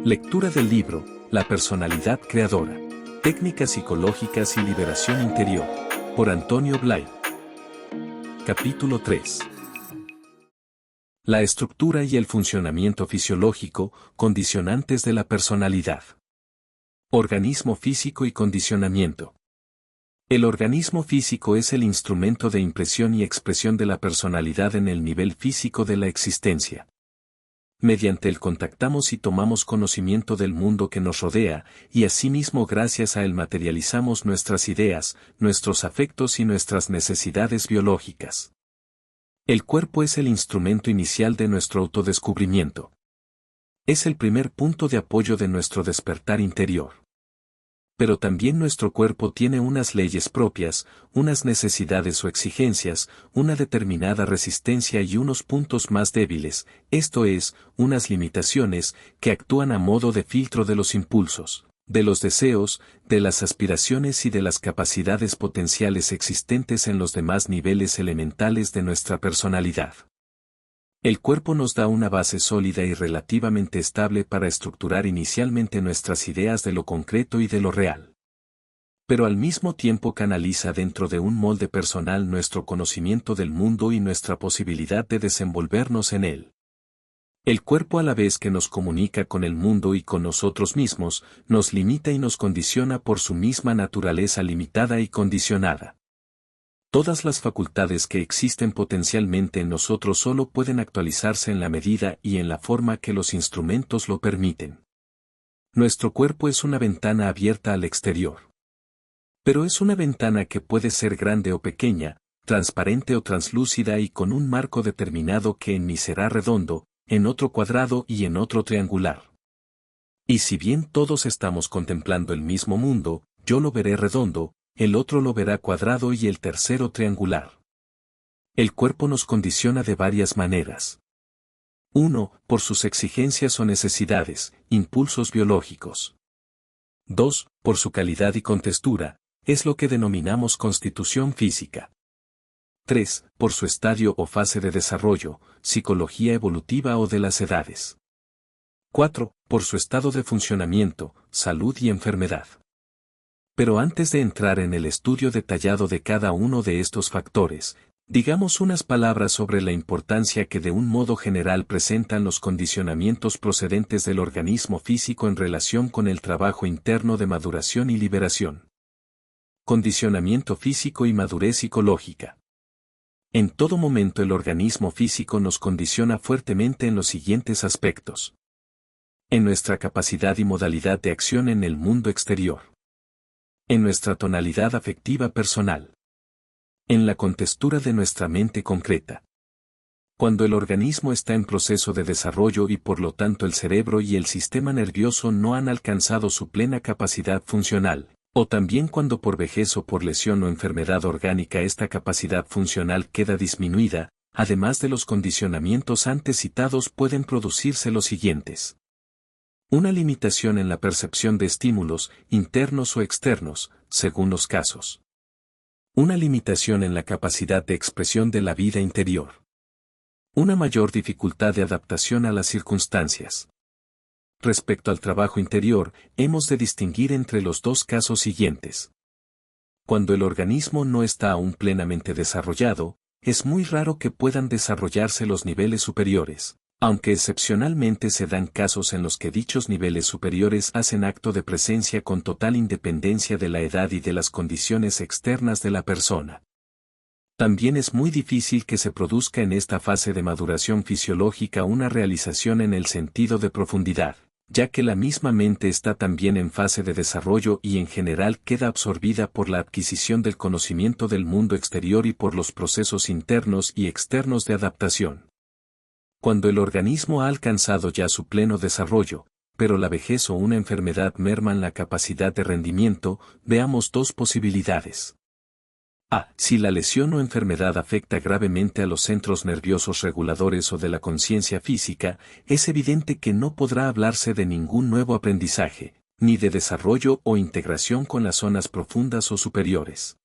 Lectura del libro, La personalidad creadora. Técnicas psicológicas y liberación interior. Por Antonio Blay. Capítulo 3. La estructura y el funcionamiento fisiológico, condicionantes de la personalidad. Organismo físico y condicionamiento. El organismo físico es el instrumento de impresión y expresión de la personalidad en el nivel físico de la existencia. Mediante él contactamos y tomamos conocimiento del mundo que nos rodea, y asimismo gracias a él materializamos nuestras ideas, nuestros afectos y nuestras necesidades biológicas. El cuerpo es el instrumento inicial de nuestro autodescubrimiento. Es el primer punto de apoyo de nuestro despertar interior. Pero también nuestro cuerpo tiene unas leyes propias, unas necesidades o exigencias, una determinada resistencia y unos puntos más débiles, esto es, unas limitaciones, que actúan a modo de filtro de los impulsos, de los deseos, de las aspiraciones y de las capacidades potenciales existentes en los demás niveles elementales de nuestra personalidad. El cuerpo nos da una base sólida y relativamente estable para estructurar inicialmente nuestras ideas de lo concreto y de lo real. Pero al mismo tiempo canaliza dentro de un molde personal nuestro conocimiento del mundo y nuestra posibilidad de desenvolvernos en él. El cuerpo, a la vez que nos comunica con el mundo y con nosotros mismos, nos limita y nos condiciona por su misma naturaleza limitada y condicionada. Todas las facultades que existen potencialmente en nosotros solo pueden actualizarse en la medida y en la forma que los instrumentos lo permiten. Nuestro cuerpo es una ventana abierta al exterior. Pero es una ventana que puede ser grande o pequeña, transparente o translúcida y con un marco determinado que en mí será redondo, en otro cuadrado y en otro triangular. Y si bien todos estamos contemplando el mismo mundo, yo lo veré redondo, el otro lo verá cuadrado y el tercero triangular. El cuerpo nos condiciona de varias maneras. 1. Por sus exigencias o necesidades, impulsos biológicos. 2. Por su calidad y contextura, es lo que denominamos constitución física. 3. Por su estadio o fase de desarrollo, psicología evolutiva o de las edades. 4. Por su estado de funcionamiento, salud y enfermedad. Pero antes de entrar en el estudio detallado de cada uno de estos factores, digamos unas palabras sobre la importancia que de un modo general presentan los condicionamientos procedentes del organismo físico en relación con el trabajo interno de maduración y liberación. Condicionamiento físico y madurez psicológica. En todo momento el organismo físico nos condiciona fuertemente en los siguientes aspectos. En nuestra capacidad y modalidad de acción en el mundo exterior. En nuestra tonalidad afectiva personal. En la contextura de nuestra mente concreta. Cuando el organismo está en proceso de desarrollo y por lo tanto el cerebro y el sistema nervioso no han alcanzado su plena capacidad funcional, o también cuando por vejez o por lesión o enfermedad orgánica esta capacidad funcional queda disminuida, además de los condicionamientos antes citados pueden producirse los siguientes. Una limitación en la percepción de estímulos, internos o externos, según los casos. Una limitación en la capacidad de expresión de la vida interior. Una mayor dificultad de adaptación a las circunstancias. Respecto al trabajo interior, hemos de distinguir entre los dos casos siguientes. Cuando el organismo no está aún plenamente desarrollado, es muy raro que puedan desarrollarse los niveles superiores. Aunque excepcionalmente se dan casos en los que dichos niveles superiores hacen acto de presencia con total independencia de la edad y de las condiciones externas de la persona. También es muy difícil que se produzca en esta fase de maduración fisiológica una realización en el sentido de profundidad, ya que la misma mente está también en fase de desarrollo y en general queda absorbida por la adquisición del conocimiento del mundo exterior y por los procesos internos y externos de adaptación. Cuando el organismo ha alcanzado ya su pleno desarrollo, pero la vejez o una enfermedad merman la capacidad de rendimiento, veamos dos posibilidades. A. Si la lesión o enfermedad afecta gravemente a los centros nerviosos reguladores o de la conciencia física, es evidente que no podrá hablarse de ningún nuevo aprendizaje, ni de desarrollo o integración con las zonas profundas o superiores.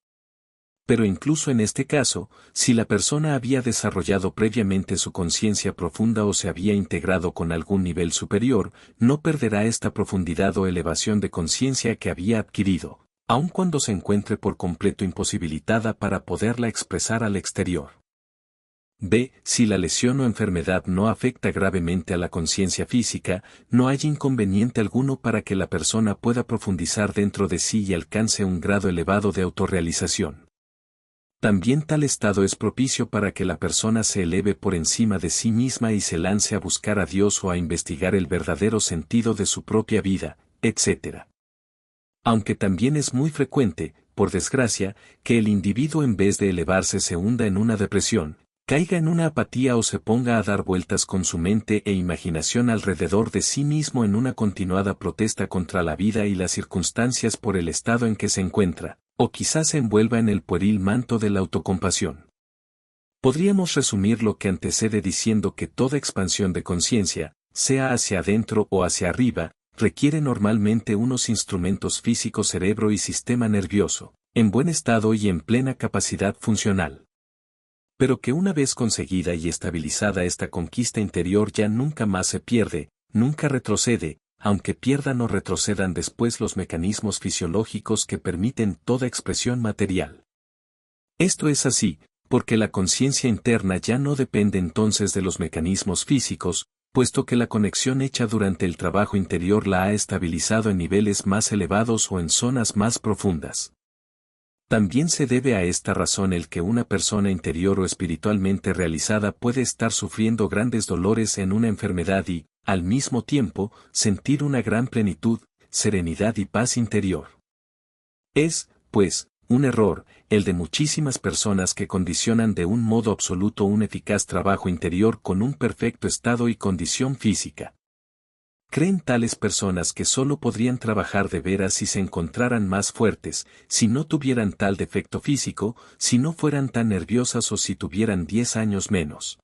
Pero incluso en este caso, si la persona había desarrollado previamente su conciencia profunda o se había integrado con algún nivel superior, no perderá esta profundidad o elevación de conciencia que había adquirido, aun cuando se encuentre por completo imposibilitada para poderla expresar al exterior. B. Si la lesión o enfermedad no afecta gravemente a la conciencia física, no hay inconveniente alguno para que la persona pueda profundizar dentro de sí y alcance un grado elevado de autorrealización. También tal estado es propicio para que la persona se eleve por encima de sí misma y se lance a buscar a Dios o a investigar el verdadero sentido de su propia vida, etc. Aunque también es muy frecuente, por desgracia, que el individuo en vez de elevarse se hunda en una depresión, caiga en una apatía o se ponga a dar vueltas con su mente e imaginación alrededor de sí mismo en una continuada protesta contra la vida y las circunstancias por el estado en que se encuentra, o quizás se envuelva en el pueril manto de la autocompasión. Podríamos resumir lo que antecede diciendo que toda expansión de conciencia, sea hacia adentro o hacia arriba, requiere normalmente unos instrumentos físicos, cerebro y sistema nervioso, en buen estado y en plena capacidad funcional. Pero que una vez conseguida y estabilizada esta conquista interior ya nunca más se pierde, nunca retrocede, aunque pierdan o retrocedan después los mecanismos fisiológicos que permiten toda expresión material. Esto es así, porque la conciencia interna ya no depende entonces de los mecanismos físicos, puesto que la conexión hecha durante el trabajo interior la ha estabilizado en niveles más elevados o en zonas más profundas. También se debe a esta razón el que una persona interior o espiritualmente realizada puede estar sufriendo grandes dolores en una enfermedad y, al mismo tiempo, sentir una gran plenitud, serenidad y paz interior. Es, pues, un error, el de muchísimas personas que condicionan de un modo absoluto un eficaz trabajo interior con un perfecto estado y condición física. Creen tales personas que solo podrían trabajar de veras si se encontraran más fuertes, si no tuvieran tal defecto físico, si no fueran tan nerviosas o si tuvieran 10 años menos.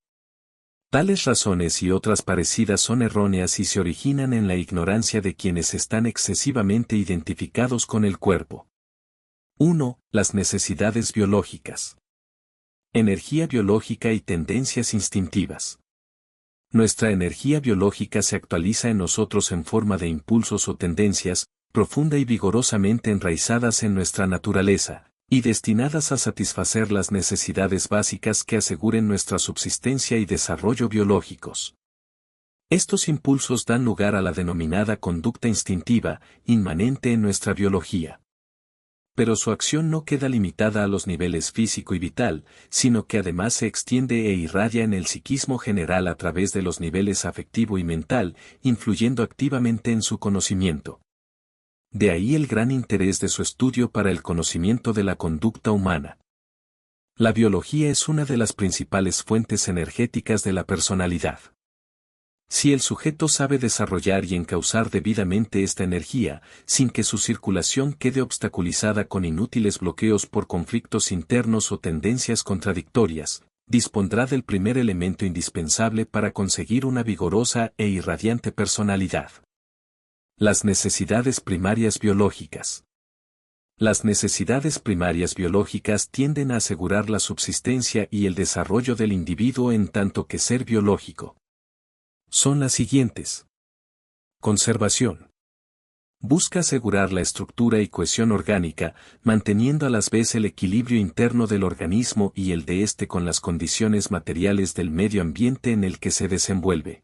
Tales razones y otras parecidas son erróneas y se originan en la ignorancia de quienes están excesivamente identificados con el cuerpo. 1. Las necesidades biológicas. Energía biológica y tendencias instintivas. Nuestra energía biológica se actualiza en nosotros en forma de impulsos o tendencias, profunda y vigorosamente enraizadas en nuestra naturaleza, y destinadas a satisfacer las necesidades básicas que aseguren nuestra subsistencia y desarrollo biológicos. Estos impulsos dan lugar a la denominada conducta instintiva, inmanente en nuestra biología. Pero su acción no queda limitada a los niveles físico y vital, sino que además se extiende e irradia en el psiquismo general a través de los niveles afectivo y mental, influyendo activamente en su conocimiento. De ahí el gran interés de su estudio para el conocimiento de la conducta humana. La biología es una de las principales fuentes energéticas de la personalidad. Si el sujeto sabe desarrollar y encauzar debidamente esta energía, sin que su circulación quede obstaculizada con inútiles bloqueos por conflictos internos o tendencias contradictorias, dispondrá del primer elemento indispensable para conseguir una vigorosa e irradiante personalidad. Las necesidades primarias biológicas. Las necesidades primarias biológicas tienden a asegurar la subsistencia y el desarrollo del individuo en tanto que ser biológico. Son las siguientes. Conservación. Busca asegurar la estructura y cohesión orgánica, manteniendo a la vez el equilibrio interno del organismo y el de éste con las condiciones materiales del medio ambiente en el que se desenvuelve.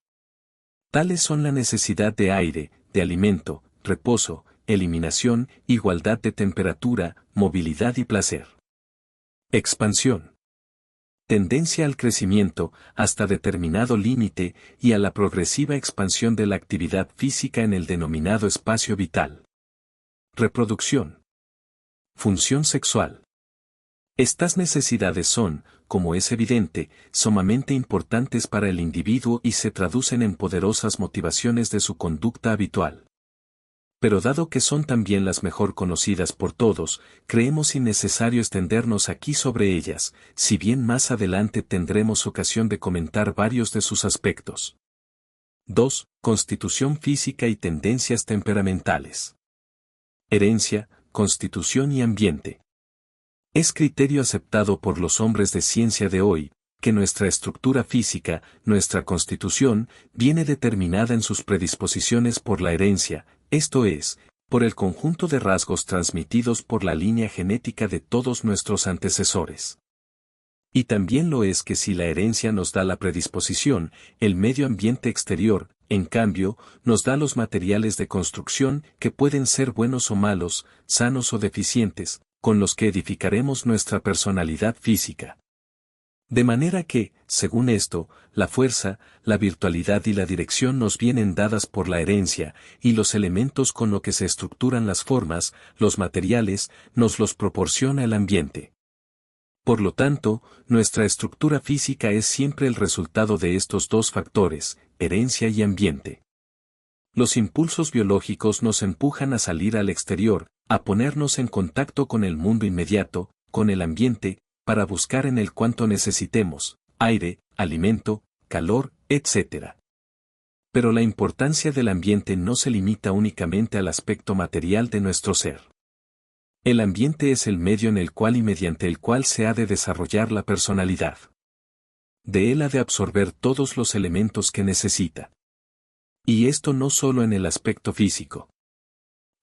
Tales son la necesidad de aire, de alimento, reposo, eliminación, igualdad de temperatura, movilidad y placer. Expansión. Tendencia al crecimiento, hasta determinado límite, y a la progresiva expansión de la actividad física en el denominado espacio vital. Reproducción. Función sexual. Estas necesidades son, como es evidente, sumamente importantes para el individuo y se traducen en poderosas motivaciones de su conducta habitual. Pero dado que son también las mejor conocidas por todos, creemos innecesario extendernos aquí sobre ellas, si bien más adelante tendremos ocasión de comentar varios de sus aspectos. 2. Constitución física y tendencias temperamentales. Herencia, constitución y ambiente. Es criterio aceptado por los hombres de ciencia de hoy, que nuestra estructura física, nuestra constitución, viene determinada en sus predisposiciones por la herencia, esto es, por el conjunto de rasgos transmitidos por la línea genética de todos nuestros antecesores. Y también lo es que si la herencia nos da la predisposición, el medio ambiente exterior, en cambio, nos da los materiales de construcción que pueden ser buenos o malos, sanos o deficientes, con los que edificaremos nuestra personalidad física. De manera que, según esto, la fuerza, la virtualidad y la dirección nos vienen dadas por la herencia, y los elementos con los que se estructuran las formas, los materiales, nos los proporciona el ambiente. Por lo tanto, nuestra estructura física es siempre el resultado de estos dos factores, herencia y ambiente. Los impulsos biológicos nos empujan a salir al exterior, a ponernos en contacto con el mundo inmediato, con el ambiente, para buscar en él cuanto necesitemos, aire, alimento, calor, etc. Pero la importancia del ambiente no se limita únicamente al aspecto material de nuestro ser. El ambiente es el medio en el cual y mediante el cual se ha de desarrollar la personalidad. De él ha de absorber todos los elementos que necesita. Y esto no solo en el aspecto físico.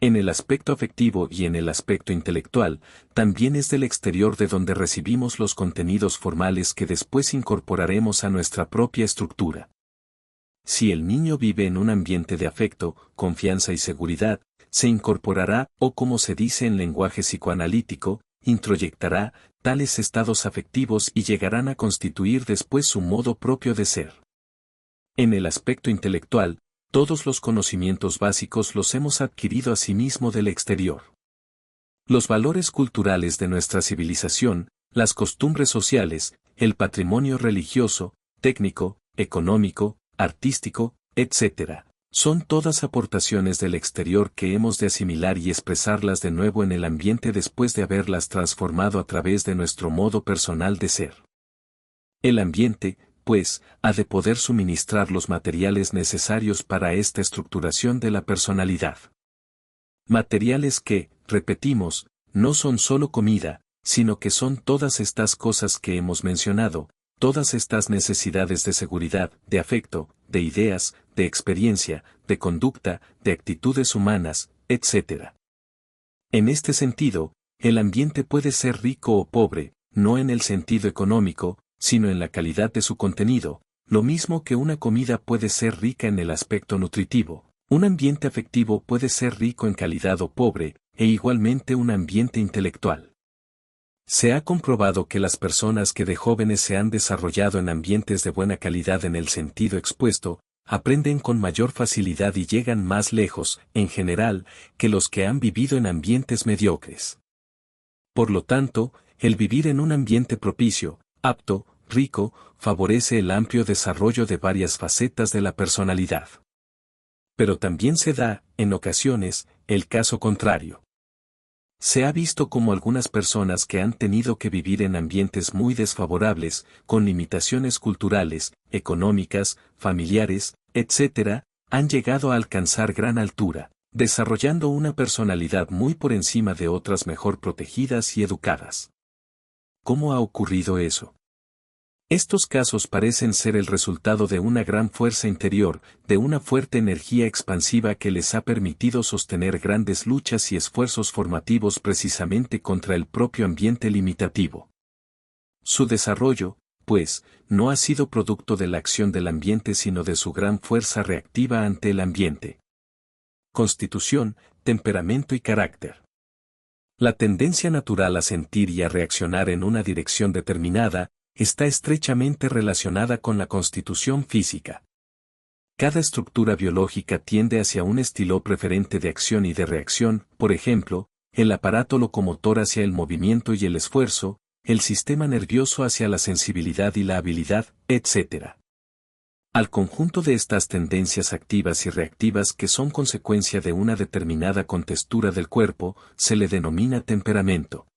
En el aspecto afectivo y en el aspecto intelectual, también es del exterior de donde recibimos los contenidos formales que después incorporaremos a nuestra propia estructura. Si el niño vive en un ambiente de afecto, confianza y seguridad, se incorporará, o como se dice en lenguaje psicoanalítico, introyectará, tales estados afectivos y llegarán a constituir después su modo propio de ser. En el aspecto intelectual, todos los conocimientos básicos los hemos adquirido asimismo del exterior. Los valores culturales de nuestra civilización, las costumbres sociales, el patrimonio religioso, técnico, económico, artístico, etc., son todas aportaciones del exterior que hemos de asimilar y expresarlas de nuevo en el ambiente después de haberlas transformado a través de nuestro modo personal de ser. El ambiente, pues, ha de poder suministrar los materiales necesarios para esta estructuración de la personalidad. Materiales que, repetimos, no son solo comida, sino que son todas estas cosas que hemos mencionado, todas estas necesidades de seguridad, de afecto, de ideas, de experiencia, de conducta, de actitudes humanas, etc. En este sentido, el ambiente puede ser rico o pobre, no en el sentido económico, sino en la calidad de su contenido, lo mismo que una comida puede ser rica en el aspecto nutritivo, un ambiente afectivo puede ser rico en calidad o pobre, e igualmente un ambiente intelectual. Se ha comprobado que las personas que de jóvenes se han desarrollado en ambientes de buena calidad en el sentido expuesto, aprenden con mayor facilidad y llegan más lejos, en general, que los que han vivido en ambientes mediocres. Por lo tanto, el vivir en un ambiente propicio, apto, rico, favorece el amplio desarrollo de varias facetas de la personalidad. Pero también se da, en ocasiones, el caso contrario. Se ha visto como algunas personas que han tenido que vivir en ambientes muy desfavorables, con limitaciones culturales, económicas, familiares, etc., han llegado a alcanzar gran altura, desarrollando una personalidad muy por encima de otras mejor protegidas y educadas. ¿Cómo ha ocurrido eso? Estos casos parecen ser el resultado de una gran fuerza interior, de una fuerte energía expansiva que les ha permitido sostener grandes luchas y esfuerzos formativos precisamente contra el propio ambiente limitativo. Su desarrollo, pues, no ha sido producto de la acción del ambiente sino de su gran fuerza reactiva ante el ambiente. Constitución, temperamento y carácter. La tendencia natural a sentir y a reaccionar en una dirección determinada, está estrechamente relacionada con la constitución física. Cada estructura biológica tiende hacia un estilo preferente de acción y de reacción, por ejemplo, el aparato locomotor hacia el movimiento y el esfuerzo, el sistema nervioso hacia la sensibilidad y la habilidad, etc. Al conjunto de estas tendencias activas y reactivas que son consecuencia de una determinada contextura del cuerpo, se le denomina temperamento.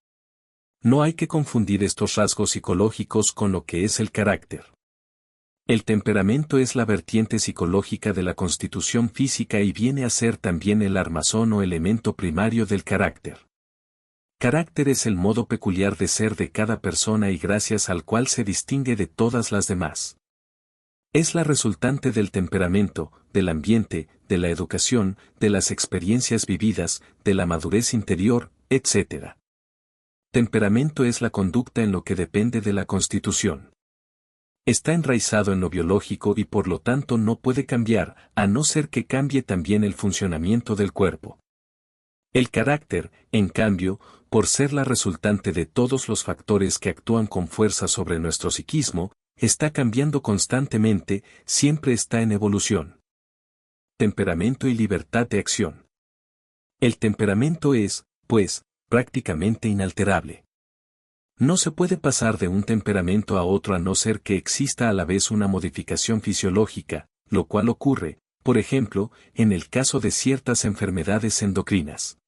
No hay que confundir estos rasgos psicológicos con lo que es el carácter. El temperamento es la vertiente psicológica de la constitución física y viene a ser también el armazón o elemento primario del carácter. Carácter es el modo peculiar de ser de cada persona y gracias al cual se distingue de todas las demás. Es la resultante del temperamento, del ambiente, de la educación, de las experiencias vividas, de la madurez interior, etc. Temperamento es la conducta en lo que depende de la constitución. Está enraizado en lo biológico y por lo tanto no puede cambiar, a no ser que cambie también el funcionamiento del cuerpo. El carácter, en cambio, por ser la resultante de todos los factores que actúan con fuerza sobre nuestro psiquismo, está cambiando constantemente, siempre está en evolución. Temperamento y libertad de acción. El temperamento es, pues, prácticamente inalterable. No se puede pasar de un temperamento a otro a no ser que exista a la vez una modificación fisiológica, lo cual ocurre, por ejemplo, en el caso de ciertas enfermedades endocrinas.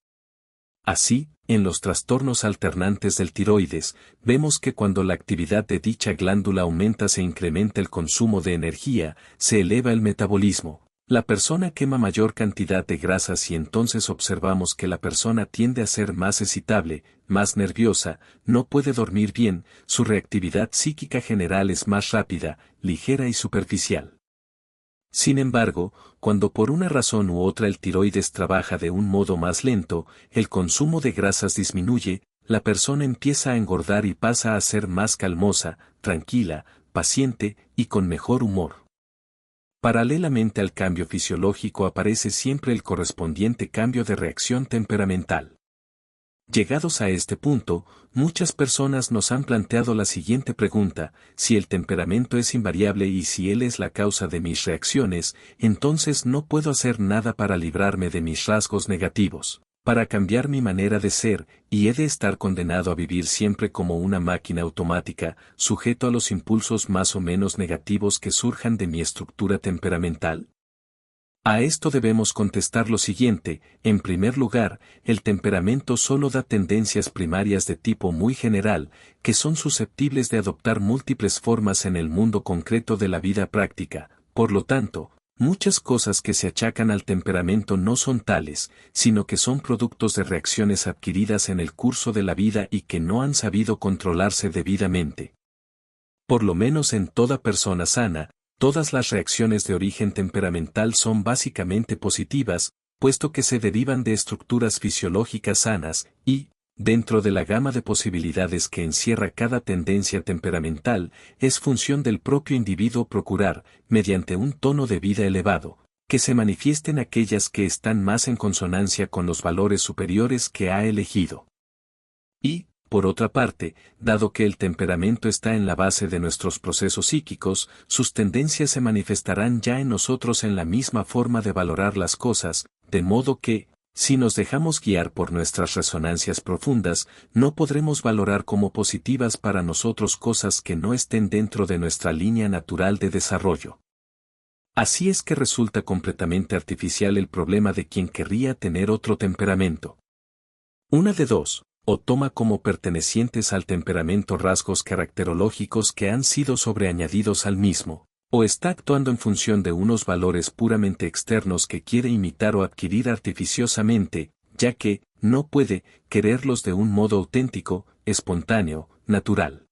Así, en los trastornos alternantes del tiroides, vemos que cuando la actividad de dicha glándula aumenta se incrementa el consumo de energía, se eleva el metabolismo. La persona quema mayor cantidad de grasas y entonces observamos que la persona tiende a ser más excitable, más nerviosa, no puede dormir bien, su reactividad psíquica general es más rápida, ligera y superficial. Sin embargo, cuando por una razón u otra el tiroides trabaja de un modo más lento, el consumo de grasas disminuye, la persona empieza a engordar y pasa a ser más calmosa, tranquila, paciente y con mejor humor. Paralelamente al cambio fisiológico aparece siempre el correspondiente cambio de reacción temperamental. Llegados a este punto, muchas personas nos han planteado la siguiente pregunta: si el temperamento es invariable y si él es la causa de mis reacciones, entonces no puedo hacer nada para librarme de mis rasgos negativos, para cambiar mi manera de ser, y he de estar condenado a vivir siempre como una máquina automática, sujeto a los impulsos más o menos negativos que surjan de mi estructura temperamental. A esto debemos contestar lo siguiente: en primer lugar, el temperamento solo da tendencias primarias de tipo muy general, que son susceptibles de adoptar múltiples formas en el mundo concreto de la vida práctica. Por lo tanto, muchas cosas que se achacan al temperamento no son tales, sino que son productos de reacciones adquiridas en el curso de la vida y que no han sabido controlarse debidamente. Por lo menos en toda persona sana, todas las reacciones de origen temperamental son básicamente positivas, puesto que se derivan de estructuras fisiológicas sanas, y, dentro de la gama de posibilidades que encierra cada tendencia temperamental, es función del propio individuo procurar, mediante un tono de vida elevado, que se manifiesten aquellas que están más en consonancia con los valores superiores que ha elegido. Y, por otra parte, dado que el temperamento está en la base de nuestros procesos psíquicos, sus tendencias se manifestarán ya en nosotros en la misma forma de valorar las cosas, de modo que, si nos dejamos guiar por nuestras resonancias profundas, no podremos valorar como positivas para nosotros cosas que no estén dentro de nuestra línea natural de desarrollo. Así es que resulta completamente artificial el problema de quien querría tener otro temperamento. Una de dos: o toma como pertenecientes al temperamento rasgos caracterológicos que han sido sobreañadidos al mismo, o está actuando en función de unos valores puramente externos que quiere imitar o adquirir artificiosamente, ya que no puede quererlos de un modo auténtico, espontáneo, natural.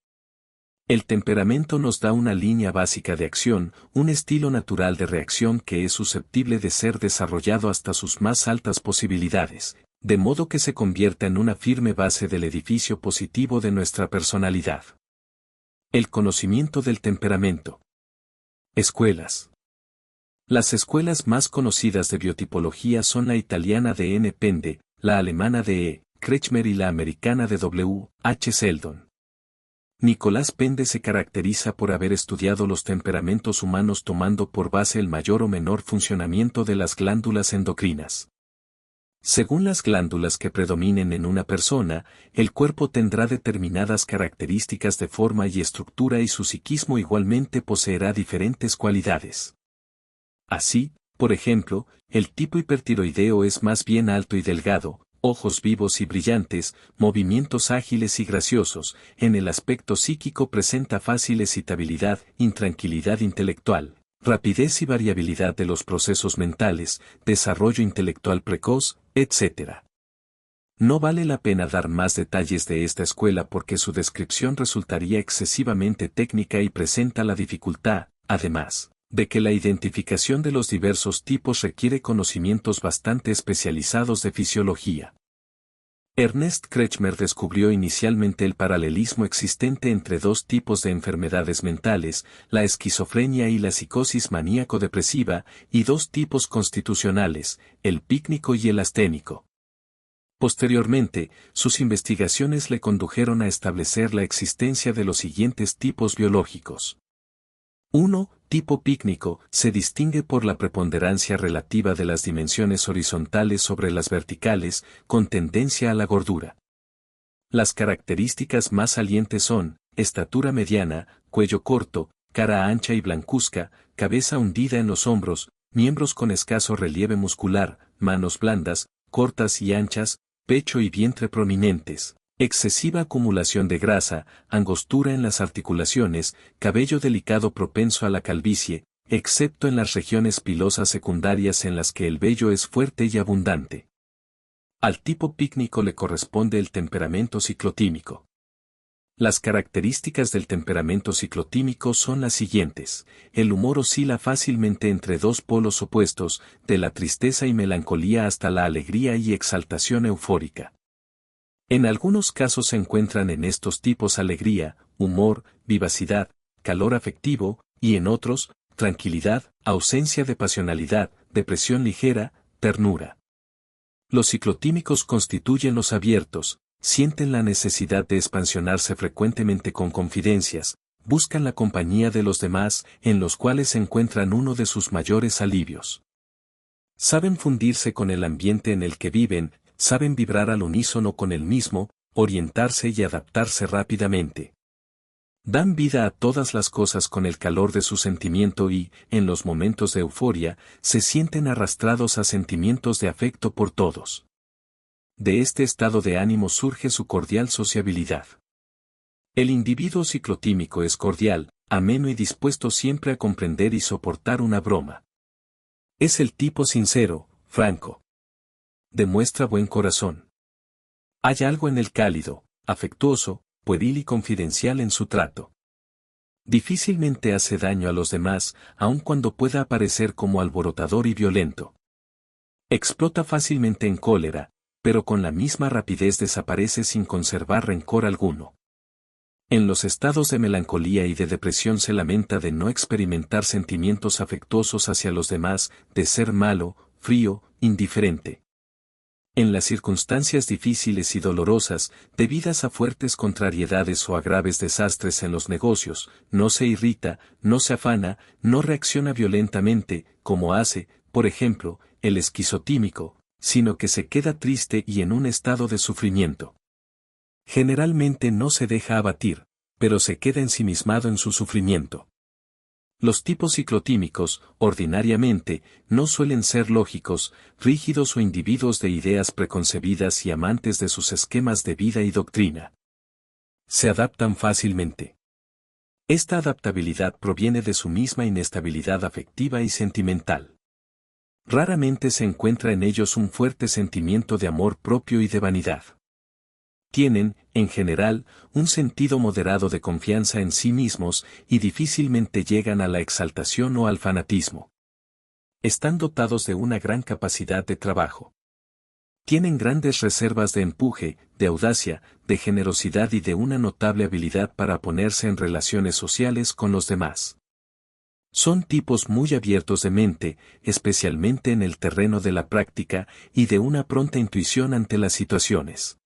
El temperamento nos da una línea básica de acción, un estilo natural de reacción que es susceptible de ser desarrollado hasta sus más altas posibilidades, de modo que se convierta en una firme base del edificio positivo de nuestra personalidad. El conocimiento del temperamento. Escuelas. Las escuelas más conocidas de biotipología son la italiana de N. Pende, la alemana de E. Kretschmer y la americana de W. H. Seldon. Nicolás Pende se caracteriza por haber estudiado los temperamentos humanos tomando por base el mayor o menor funcionamiento de las glándulas endocrinas. Según las glándulas que predominen en una persona, el cuerpo tendrá determinadas características de forma y estructura y su psiquismo igualmente poseerá diferentes cualidades. Así, por ejemplo, el tipo hipertiroideo es más bien alto y delgado, ojos vivos y brillantes, movimientos ágiles y graciosos. En el aspecto psíquico presenta fácil excitabilidad, intranquilidad intelectual, rapidez y variabilidad de los procesos mentales, desarrollo intelectual precoz, etc. No vale la pena dar más detalles de esta escuela porque su descripción resultaría excesivamente técnica y presenta la dificultad, además, de que la identificación de los diversos tipos requiere conocimientos bastante especializados de fisiología. Ernest Kretschmer descubrió inicialmente el paralelismo existente entre dos tipos de enfermedades mentales, la esquizofrenia y la psicosis maníaco-depresiva, y dos tipos constitucionales, el pícnico y el asténico. Posteriormente, sus investigaciones le condujeron a establecer la existencia de los siguientes tipos biológicos. 1. Tipo pícnico, se distingue por la preponderancia relativa de las dimensiones horizontales sobre las verticales, con tendencia a la gordura. Las características más salientes son, estatura mediana, cuello corto, cara ancha y blancuzca, cabeza hundida en los hombros, miembros con escaso relieve muscular, manos blandas, cortas y anchas, pecho y vientre prominentes, excesiva acumulación de grasa, angostura en las articulaciones, cabello delicado propenso a la calvicie, excepto en las regiones pilosas secundarias en las que el vello es fuerte y abundante. Al tipo pícnico le corresponde el temperamento ciclotímico. Las características del temperamento ciclotímico son las siguientes. El humor oscila fácilmente entre dos polos opuestos, de la tristeza y melancolía hasta la alegría y exaltación eufórica. En algunos casos se encuentran en estos tipos alegría, humor, vivacidad, calor afectivo, y en otros, tranquilidad, ausencia de pasionalidad, depresión ligera, ternura. Los ciclotímicos constituyen los abiertos, sienten la necesidad de expansionarse frecuentemente con confidencias, buscan la compañía de los demás, en los cuales encuentran uno de sus mayores alivios. Saben fundirse con el ambiente en el que viven, saben vibrar al unísono con el mismo, orientarse y adaptarse rápidamente. Dan vida a todas las cosas con el calor de su sentimiento y, en los momentos de euforia, se sienten arrastrados a sentimientos de afecto por todos. De este estado de ánimo surge su cordial sociabilidad. El individuo ciclotímico es cordial, ameno y dispuesto siempre a comprender y soportar una broma. Es el tipo sincero, franco. Demuestra buen corazón. Hay algo en el cálido, afectuoso, pueril y confidencial en su trato. Difícilmente hace daño a los demás, aun cuando pueda aparecer como alborotador y violento. Explota fácilmente en cólera, pero con la misma rapidez desaparece sin conservar rencor alguno. En los estados de melancolía y de depresión se lamenta de no experimentar sentimientos afectuosos hacia los demás, de ser malo, frío, indiferente. En las circunstancias difíciles y dolorosas, debidas a fuertes contrariedades o a graves desastres en los negocios, no se irrita, no se afana, no reacciona violentamente, como hace, por ejemplo, el esquizotímico, sino que se queda triste y en un estado de sufrimiento. Generalmente no se deja abatir, pero se queda ensimismado en su sufrimiento. Los tipos ciclotímicos, ordinariamente, no suelen ser lógicos, rígidos o individuos de ideas preconcebidas y amantes de sus esquemas de vida y doctrina. Se adaptan fácilmente. Esta adaptabilidad proviene de su misma inestabilidad afectiva y sentimental. Raramente se encuentra en ellos un fuerte sentimiento de amor propio y de vanidad. Tienen, en general, un sentido moderado de confianza en sí mismos y difícilmente llegan a la exaltación o al fanatismo. Están dotados de una gran capacidad de trabajo. Tienen grandes reservas de empuje, de audacia, de generosidad y de una notable habilidad para ponerse en relaciones sociales con los demás. Son tipos muy abiertos de mente, especialmente en el terreno de la práctica y de una pronta intuición ante las situaciones.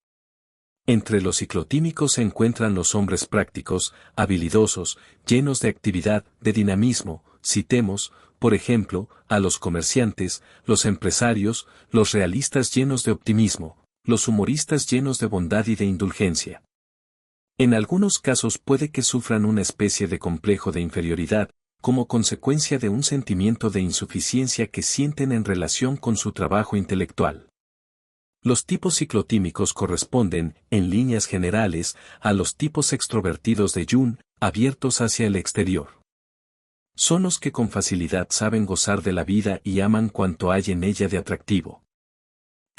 Entre los ciclotímicos se encuentran los hombres prácticos, habilidosos, llenos de actividad, de dinamismo, citemos, por ejemplo, a los comerciantes, los empresarios, los realistas llenos de optimismo, los humoristas llenos de bondad y de indulgencia. En algunos casos puede que sufran una especie de complejo de inferioridad, como consecuencia de un sentimiento de insuficiencia que sienten en relación con su trabajo intelectual. Los tipos ciclotímicos corresponden, en líneas generales, a los tipos extrovertidos de Jung, abiertos hacia el exterior. Son los que con facilidad saben gozar de la vida y aman cuanto hay en ella de atractivo.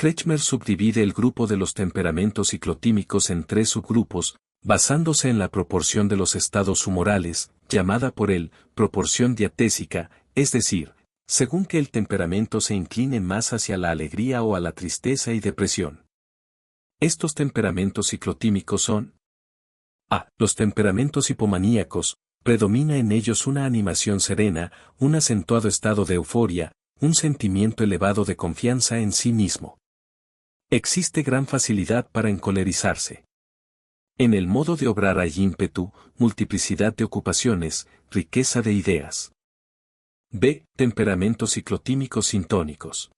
Kretschmer subdivide el grupo de los temperamentos ciclotímicos en 3 subgrupos, basándose en la proporción de los estados humorales, llamada por él proporción diatésica, es decir, según que el temperamento se incline más hacia la alegría o a la tristeza y depresión. Estos temperamentos ciclotímicos son: A. Los temperamentos hipomaníacos, predomina en ellos una animación serena, un acentuado estado de euforia, un sentimiento elevado de confianza en sí mismo. Existe gran facilidad para encolerizarse. En el modo de obrar hay ímpetu, multiplicidad de ocupaciones, riqueza de ideas. B. Temperamentos ciclotímicos sintónicos.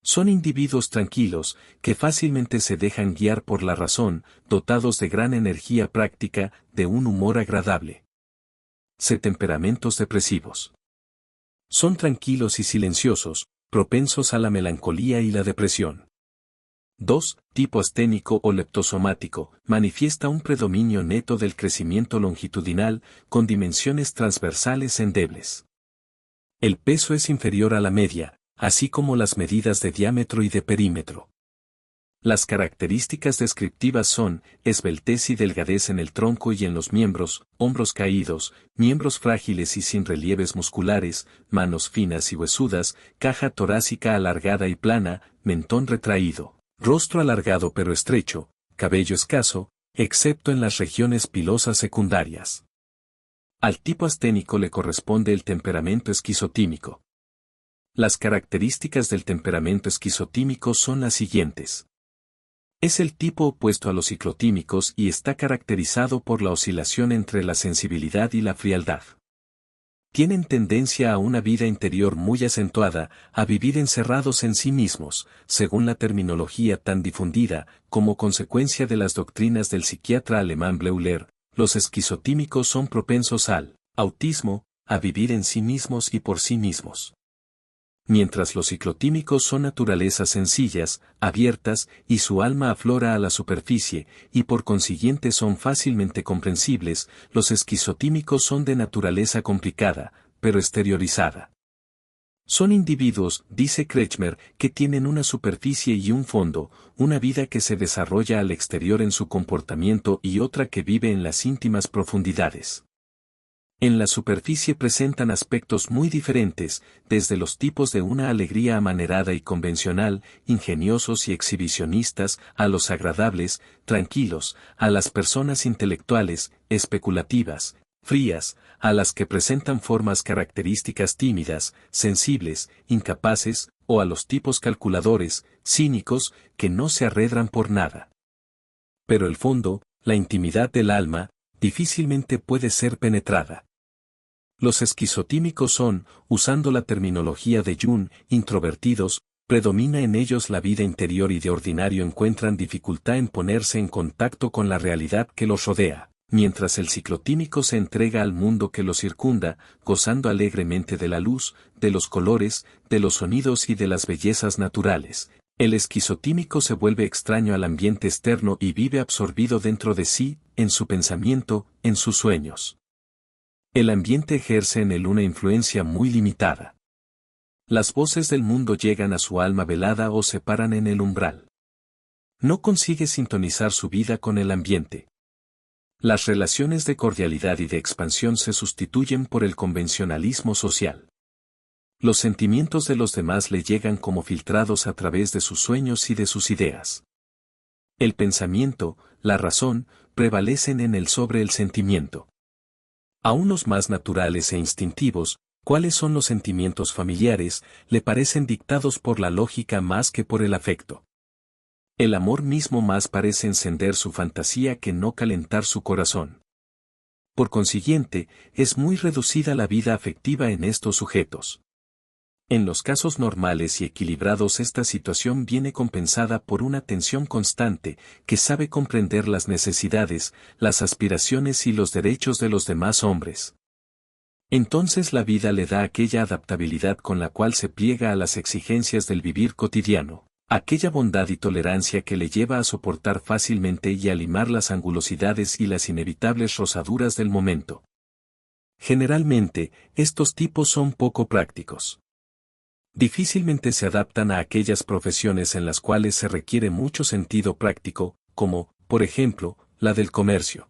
Son individuos tranquilos, que fácilmente se dejan guiar por la razón, dotados de gran energía práctica, de un humor agradable. C. Temperamentos depresivos. Son tranquilos y silenciosos, propensos a la melancolía y la depresión. 2. Tipo asténico o leptosomático, manifiesta un predominio neto del crecimiento longitudinal, con dimensiones transversales endebles. El peso es inferior a la media, así como las medidas de diámetro y de perímetro. Las características descriptivas son esbeltez y delgadez en el tronco y en los miembros, hombros caídos, miembros frágiles y sin relieves musculares, manos finas y huesudas, caja torácica alargada y plana, mentón retraído, rostro alargado pero estrecho, cabello escaso, excepto en las regiones pilosas secundarias. Al tipo asténico le corresponde el temperamento esquizotímico. Las características del temperamento esquizotímico son las siguientes. Es el tipo opuesto a los ciclotímicos y está caracterizado por la oscilación entre la sensibilidad y la frialdad. Tienen tendencia a una vida interior muy acentuada, a vivir encerrados en sí mismos, según la terminología tan difundida, como consecuencia de las doctrinas del psiquiatra alemán Bleuler. Los esquizotímicos son propensos al autismo, a vivir en sí mismos y por sí mismos. Mientras los ciclotímicos son naturalezas sencillas, abiertas, y su alma aflora a la superficie, y por consiguiente son fácilmente comprensibles, los esquizotímicos son de naturaleza complicada, pero exteriorizada. Son individuos, dice Kretschmer, que tienen una superficie y un fondo, una vida que se desarrolla al exterior en su comportamiento y otra que vive en las íntimas profundidades. En la superficie presentan aspectos muy diferentes, desde los tipos de una alegría amanerada y convencional, ingeniosos y exhibicionistas, a los agradables, tranquilos, a las personas intelectuales, especulativas, frías, a las que presentan formas características tímidas, sensibles, incapaces, o a los tipos calculadores, cínicos, que no se arredran por nada. Pero el fondo, la intimidad del alma, difícilmente puede ser penetrada. Los esquizotímicos son, usando la terminología de Jung, introvertidos, predomina en ellos la vida interior y de ordinario encuentran dificultad en ponerse en contacto con la realidad que los rodea, mientras el ciclotímico se entrega al mundo que los circunda, gozando alegremente de la luz, de los colores, de los sonidos y de las bellezas naturales. El esquizotímico se vuelve extraño al ambiente externo y vive absorbido dentro de sí, en su pensamiento, en sus sueños. El ambiente ejerce en él una influencia muy limitada. Las voces del mundo llegan a su alma velada o se paran en el umbral. No consigue sintonizar su vida con el ambiente. Las relaciones de cordialidad y de expansión se sustituyen por el convencionalismo social. Los sentimientos de los demás le llegan como filtrados a través de sus sueños y de sus ideas. El pensamiento, la razón, prevalecen en él sobre el sentimiento. A unos más naturales e instintivos, cuáles son los sentimientos familiares, le parecen dictados por la lógica más que por el afecto. El amor mismo más parece encender su fantasía que no calentar su corazón. Por consiguiente, es muy reducida la vida afectiva en estos sujetos. En los casos normales y equilibrados esta situación viene compensada por una atención constante, que sabe comprender las necesidades, las aspiraciones y los derechos de los demás hombres. Entonces la vida le da aquella adaptabilidad con la cual se pliega a las exigencias del vivir cotidiano, aquella bondad y tolerancia que le lleva a soportar fácilmente y a limar las angulosidades y las inevitables rozaduras del momento. Generalmente, estos tipos son poco prácticos. Difícilmente se adaptan a aquellas profesiones en las cuales se requiere mucho sentido práctico, como, por ejemplo, la del comercio.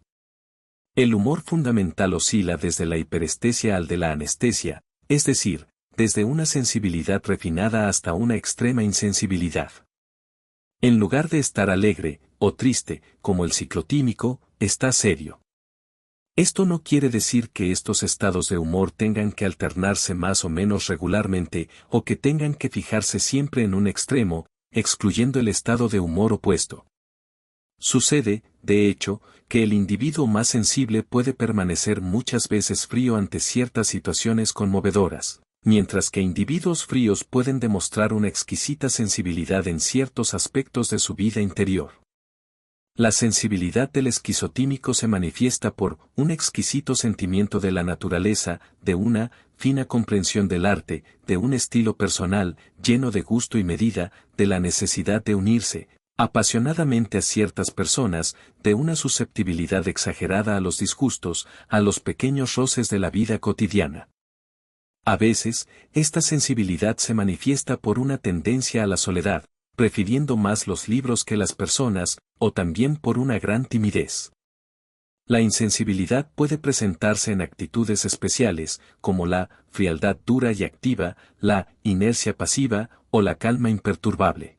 El humor fundamental oscila desde la hiperestesia al de la anestesia, es decir, desde una sensibilidad refinada hasta una extrema insensibilidad. En lugar de estar alegre, o triste, como el ciclotímico, está serio. Esto no quiere decir que estos estados de humor tengan que alternarse más o menos regularmente, o que tengan que fijarse siempre en un extremo, excluyendo el estado de humor opuesto. Sucede, de hecho, que el individuo más sensible puede permanecer muchas veces frío ante ciertas situaciones conmovedoras, mientras que individuos fríos pueden demostrar una exquisita sensibilidad en ciertos aspectos de su vida interior. La sensibilidad del esquizotímico se manifiesta por un exquisito sentimiento de la naturaleza, de una fina comprensión del arte, de un estilo personal, lleno de gusto y medida, de la necesidad de unirse apasionadamente a ciertas personas, de una susceptibilidad exagerada a los disgustos, a los pequeños roces de la vida cotidiana. A veces, esta sensibilidad se manifiesta por una tendencia a la soledad, prefiriendo más los libros que las personas, o también por una gran timidez. La insensibilidad puede presentarse en actitudes especiales, como la frialdad dura y activa, la inercia pasiva, o la calma imperturbable.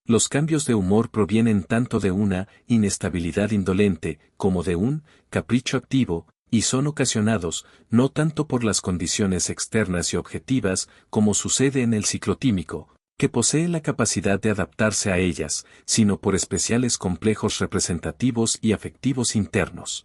Los cambios de humor provienen tanto de una inestabilidad indolente, como de un capricho activo, y son ocasionados, no tanto por las condiciones externas y objetivas, como sucede en el ciclotímico, que posee la capacidad de adaptarse a ellas, sino por especiales complejos representativos y afectivos internos.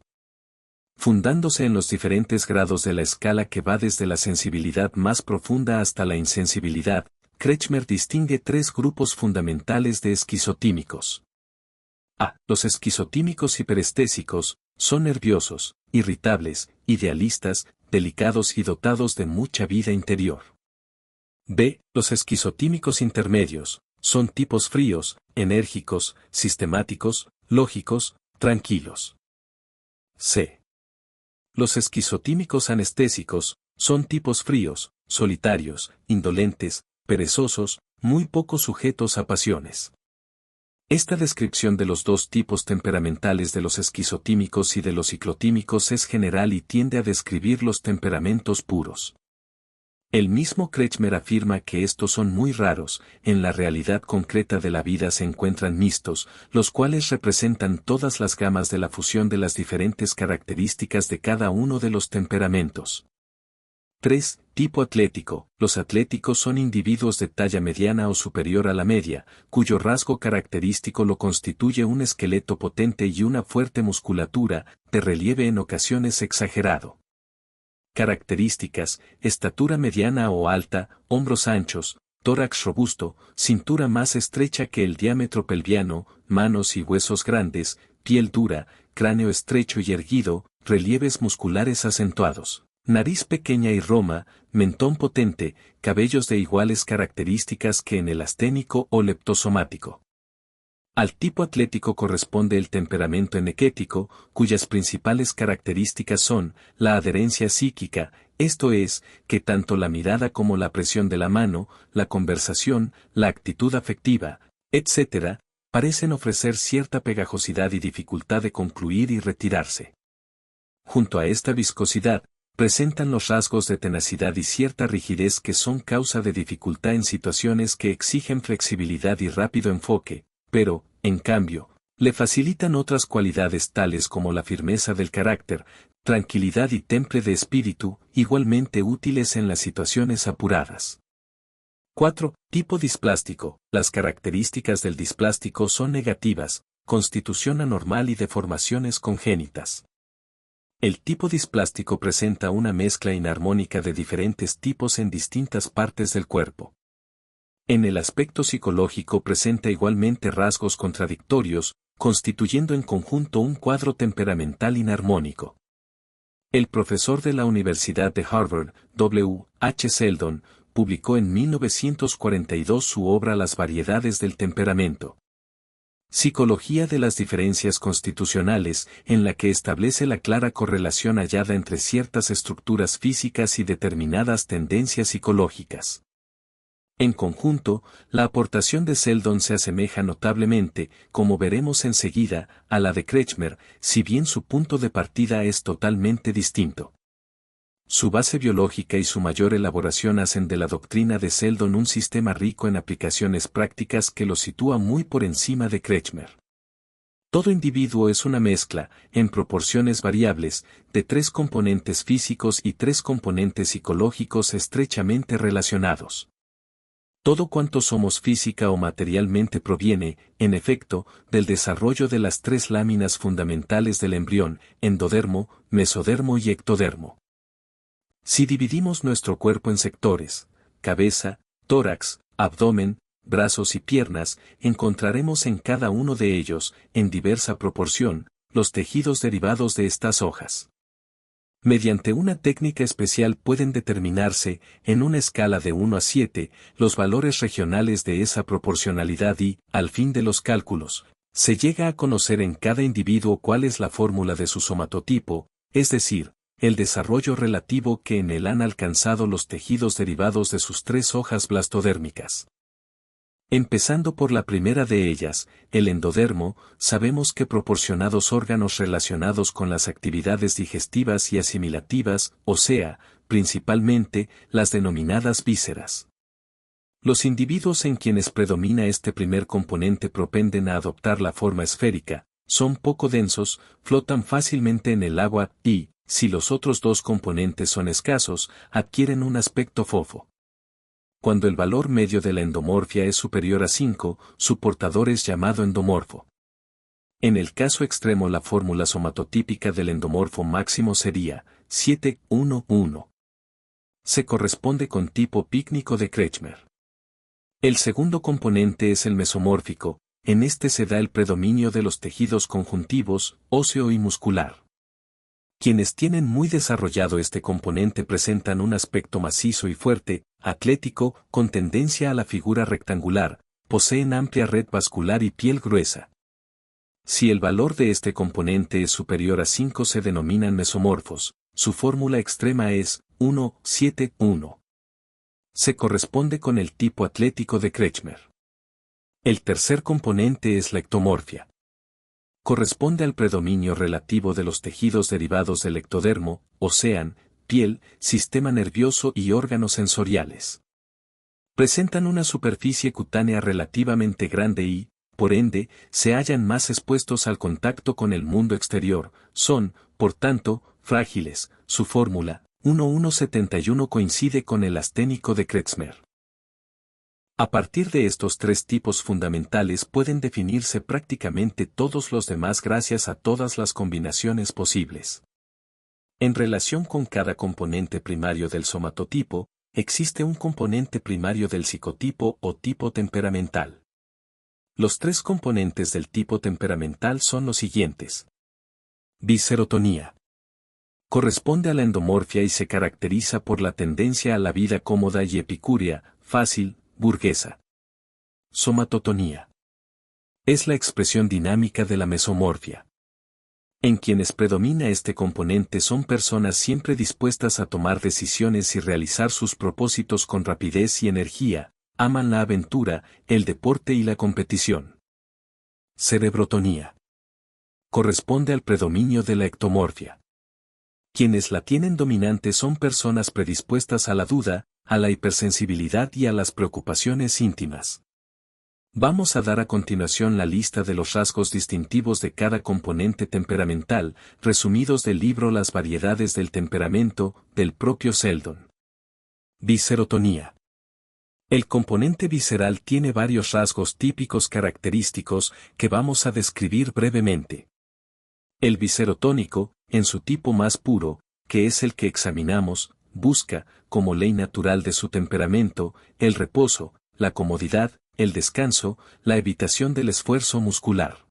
Fundándose en los diferentes grados de la escala que va desde la sensibilidad más profunda hasta la insensibilidad, Kretschmer distingue tres grupos fundamentales de esquizotímicos. A. Los esquizotímicos hiperestésicos son nerviosos, irritables, idealistas, delicados y dotados de mucha vida interior. B. Los esquizotímicos intermedios son tipos fríos, enérgicos, sistemáticos, lógicos, tranquilos. C. Los esquizotímicos anestésicos son tipos fríos, solitarios, indolentes, perezosos, muy poco sujetos a pasiones. Esta descripción de los dos tipos temperamentales de los esquizotímicos y de los ciclotímicos es general y tiende a describir los temperamentos puros. El mismo Kretschmer afirma que estos son muy raros, en la realidad concreta de la vida se encuentran mixtos, los cuales representan todas las gamas de la fusión de las diferentes características de cada uno de los temperamentos. 3. Tipo atlético. Los atléticos son individuos de talla mediana o superior a la media, cuyo rasgo característico lo constituye un esqueleto potente y una fuerte musculatura, de relieve en ocasiones exagerado. Características: estatura mediana o alta, hombros anchos, tórax robusto, cintura más estrecha que el diámetro pelviano, manos y huesos grandes, piel dura, cráneo estrecho y erguido, relieves musculares acentuados. Nariz pequeña y roma, mentón potente, cabellos de iguales características que en el asténico o leptosomático. Al tipo atlético corresponde el temperamento enequético, cuyas principales características son la adherencia psíquica, esto es, que tanto la mirada como la presión de la mano, la conversación, la actitud afectiva, etc., parecen ofrecer cierta pegajosidad y dificultad de concluir y retirarse. Junto a esta viscosidad, presentan los rasgos de tenacidad y cierta rigidez que son causa de dificultad en situaciones que exigen flexibilidad y rápido enfoque, pero, en cambio, le facilitan otras cualidades tales como la firmeza del carácter, tranquilidad y temple de espíritu, igualmente útiles en las situaciones apuradas. 4. Tipo displástico. Las características del displástico son negativas, constitución anormal y deformaciones congénitas. El tipo displástico presenta una mezcla inarmónica de diferentes tipos en distintas partes del cuerpo. En el aspecto psicológico presenta igualmente rasgos contradictorios, constituyendo en conjunto un cuadro temperamental inarmónico. El profesor de la Universidad de Harvard, W. H. Seldon, publicó en 1942 su obra Las variedades del temperamento. Psicología de las diferencias constitucionales, en la que establece la clara correlación hallada entre ciertas estructuras físicas y determinadas tendencias psicológicas. En conjunto, la aportación de Seldon se asemeja notablemente, como veremos enseguida, a la de Kretschmer, si bien su punto de partida es totalmente distinto. Su base biológica y su mayor elaboración hacen de la doctrina de Seldon un sistema rico en aplicaciones prácticas que lo sitúa muy por encima de Kretschmer. Todo individuo es una mezcla, en proporciones variables, de 3 componentes físicos y 3 componentes psicológicos estrechamente relacionados. Todo cuanto somos física o materialmente proviene, en efecto, del desarrollo de las 3 láminas fundamentales del embrión, endodermo, mesodermo y ectodermo. Si dividimos nuestro cuerpo en sectores, cabeza, tórax, abdomen, brazos y piernas, encontraremos en cada uno de ellos, en diversa proporción, los tejidos derivados de estas hojas. Mediante una técnica especial pueden determinarse, en una escala de 1 a 7, los valores regionales de esa proporcionalidad y, al fin de los cálculos, se llega a conocer en cada individuo cuál es la fórmula de su somatotipo, es decir, el desarrollo relativo que en él han alcanzado los tejidos derivados de sus 3 hojas blastodérmicas. Empezando por la primera de ellas, el endodermo, sabemos que proporcionados órganos relacionados con las actividades digestivas y asimilativas, o sea, principalmente, las denominadas vísceras. Los individuos en quienes predomina este primer componente propenden a adoptar la forma esférica, son poco densos, flotan fácilmente en el agua y, si los otros 2 componentes son escasos, adquieren un aspecto fofo. Cuando el valor medio de la endomorfia es superior a 5, su portador es llamado endomorfo. En el caso extremo la fórmula somatotípica del endomorfo máximo sería 7-1-1. Se corresponde con tipo pícnico de Kretschmer. El segundo componente es el mesomórfico, en este se da el predominio de los tejidos conjuntivos, óseo y muscular. Quienes tienen muy desarrollado este componente presentan un aspecto macizo y fuerte, atlético, con tendencia a la figura rectangular, poseen amplia red vascular y piel gruesa. Si el valor de este componente es superior a 5 se denominan mesomorfos, su fórmula extrema es 1-7-1. Se corresponde con el tipo atlético de Kretschmer. El tercer componente es la ectomorfia. Corresponde al predominio relativo de los tejidos derivados del ectodermo, o sean, piel, sistema nervioso y órganos sensoriales. Presentan una superficie cutánea relativamente grande y, por ende, se hallan más expuestos al contacto con el mundo exterior, son, por tanto, frágiles. Su fórmula, 1-1-71 coincide con el asténico de Kretschmer. A partir de estos 3 tipos fundamentales pueden definirse prácticamente todos los demás gracias a todas las combinaciones posibles. En relación con cada componente primario del somatotipo, existe un componente primario del psicotipo o tipo temperamental. Los 3 componentes del tipo temperamental son los siguientes. Biserotonía. Corresponde a la endomorfia y se caracteriza por la tendencia a la vida cómoda y epicúrea, fácil, burguesa. Somatotonía. Es la expresión dinámica de la mesomorfia. En quienes predomina este componente son personas siempre dispuestas a tomar decisiones y realizar sus propósitos con rapidez y energía, aman la aventura, el deporte y la competición. Cerebrotonía. Corresponde al predominio de la ectomorfia. Quienes la tienen dominante son personas predispuestas a la duda, a la hipersensibilidad y a las preocupaciones íntimas. Vamos a dar a continuación la lista de los rasgos distintivos de cada componente temperamental, resumidos del libro Las variedades del temperamento, del propio Seldon. Biserotonía. El componente visceral tiene varios rasgos típicos característicos que vamos a describir brevemente. El biserotónico, en su tipo más puro, que es el que examinamos, busca, como ley natural de su temperamento, el reposo, la comodidad, el descanso, la evitación del esfuerzo muscular.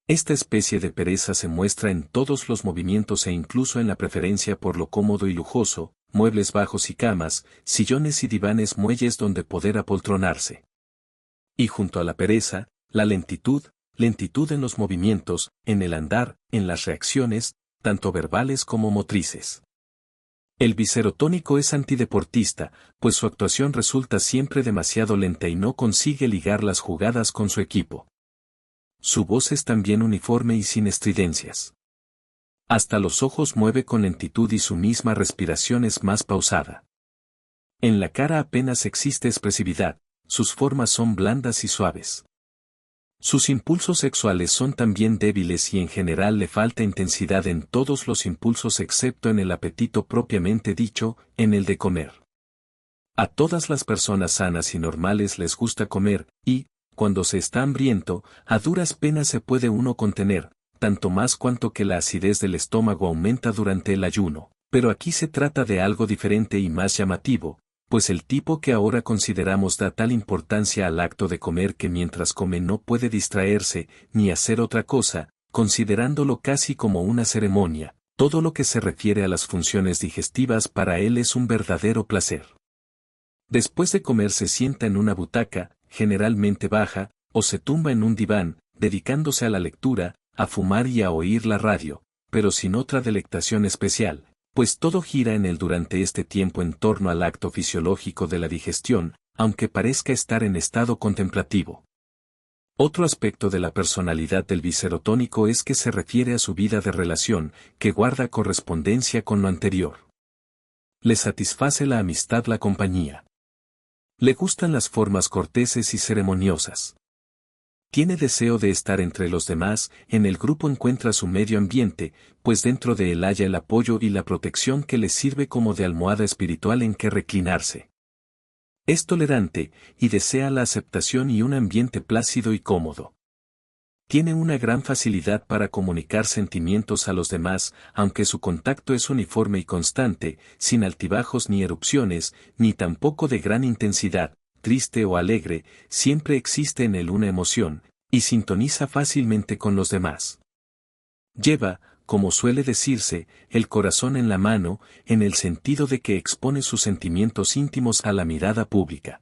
Esta especie de pereza se muestra en todos los movimientos e incluso en la preferencia por lo cómodo y lujoso, muebles bajos y camas, sillones y divanes muelles donde poder apoltronarse. Y junto a la pereza, la lentitud en los movimientos, en el andar, en las reacciones, tanto verbales como motrices. El biserotónico es antideportista, pues su actuación resulta siempre demasiado lenta y no consigue ligar las jugadas con su equipo. Su voz es también uniforme y sin estridencias. Hasta los ojos mueve con lentitud y su misma respiración es más pausada. En la cara apenas existe expresividad, sus formas son blandas y suaves. Sus impulsos sexuales son también débiles y en general le falta intensidad en todos los impulsos excepto en el apetito propiamente dicho, en el de comer. A todas las personas sanas y normales les gusta comer, y, cuando se está hambriento, a duras penas se puede uno contener, tanto más cuanto que la acidez del estómago aumenta durante el ayuno. Pero aquí se trata de algo diferente y más llamativo, pues el tipo que ahora consideramos da tal importancia al acto de comer que mientras come no puede distraerse, ni hacer otra cosa, considerándolo casi como una ceremonia. Todo lo que se refiere a las funciones digestivas para él es un verdadero placer. Después de comer se sienta en una butaca, generalmente baja, o se tumba en un diván, dedicándose a la lectura, a fumar y a oír la radio, pero sin otra delectación especial, pues todo gira en él durante este tiempo en torno al acto fisiológico de la digestión, aunque parezca estar en estado contemplativo. Otro aspecto de la personalidad del biserotónico es que se refiere a su vida de relación, que guarda correspondencia con lo anterior. Le satisface la amistad, la compañía. Le gustan las formas corteses y ceremoniosas. Tiene deseo de estar entre los demás, en el grupo encuentra su medio ambiente, pues dentro de él halla el apoyo y la protección que le sirve como de almohada espiritual en que reclinarse. Es tolerante, y desea la aceptación y un ambiente plácido y cómodo. Tiene una gran facilidad para comunicar sentimientos a los demás, aunque su contacto es uniforme y constante, sin altibajos ni erupciones, ni tampoco de gran intensidad. Triste o alegre, siempre existe en él una emoción, y sintoniza fácilmente con los demás. Lleva, como suele decirse, el corazón en la mano, en el sentido de que expone sus sentimientos íntimos a la mirada pública.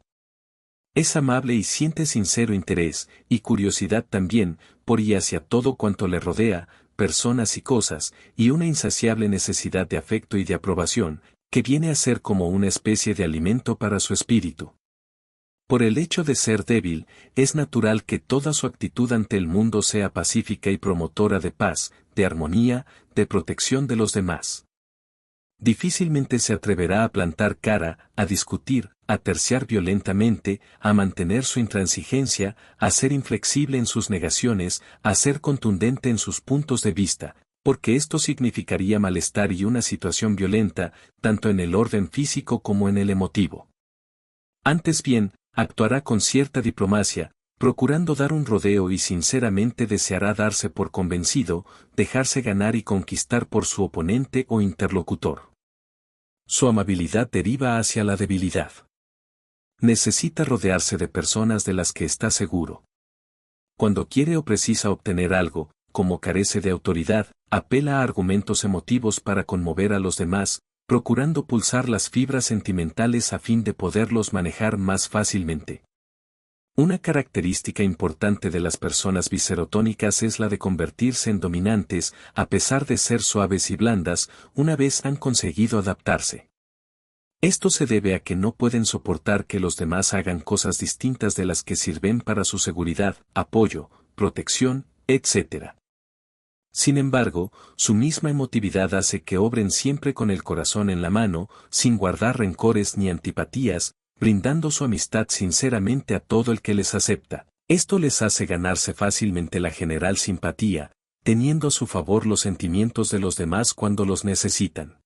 Es amable y siente sincero interés, y curiosidad también, por y hacia todo cuanto le rodea, personas y cosas, y una insaciable necesidad de afecto y de aprobación, que viene a ser como una especie de alimento para su espíritu. Por el hecho de ser débil, es natural que toda su actitud ante el mundo sea pacífica y promotora de paz, de armonía, de protección de los demás. Difícilmente se atreverá a plantar cara, a discutir, a terciar violentamente, a mantener su intransigencia, a ser inflexible en sus negaciones, a ser contundente en sus puntos de vista, porque esto significaría malestar y una situación violenta, tanto en el orden físico como en el emotivo. Antes bien, actuará con cierta diplomacia, procurando dar un rodeo y sinceramente deseará darse por convencido, dejarse ganar y conquistar por su oponente o interlocutor. Su amabilidad deriva hacia la debilidad. Necesita rodearse de personas de las que está seguro. Cuando quiere o precisa obtener algo, como carece de autoridad, apela a argumentos emotivos para conmover a los demás, procurando pulsar las fibras sentimentales a fin de poderlos manejar más fácilmente. Una característica importante de las personas biserotónicas es la de convertirse en dominantes, a pesar de ser suaves y blandas, una vez han conseguido adaptarse. Esto se debe a que no pueden soportar que los demás hagan cosas distintas de las que sirven para su seguridad, apoyo, protección, etc. Sin embargo, su misma emotividad hace que obren siempre con el corazón en la mano, sin guardar rencores ni antipatías, brindando su amistad sinceramente a todo el que les acepta. Esto les hace ganarse fácilmente la general simpatía, teniendo a su favor los sentimientos de los demás cuando los necesitan.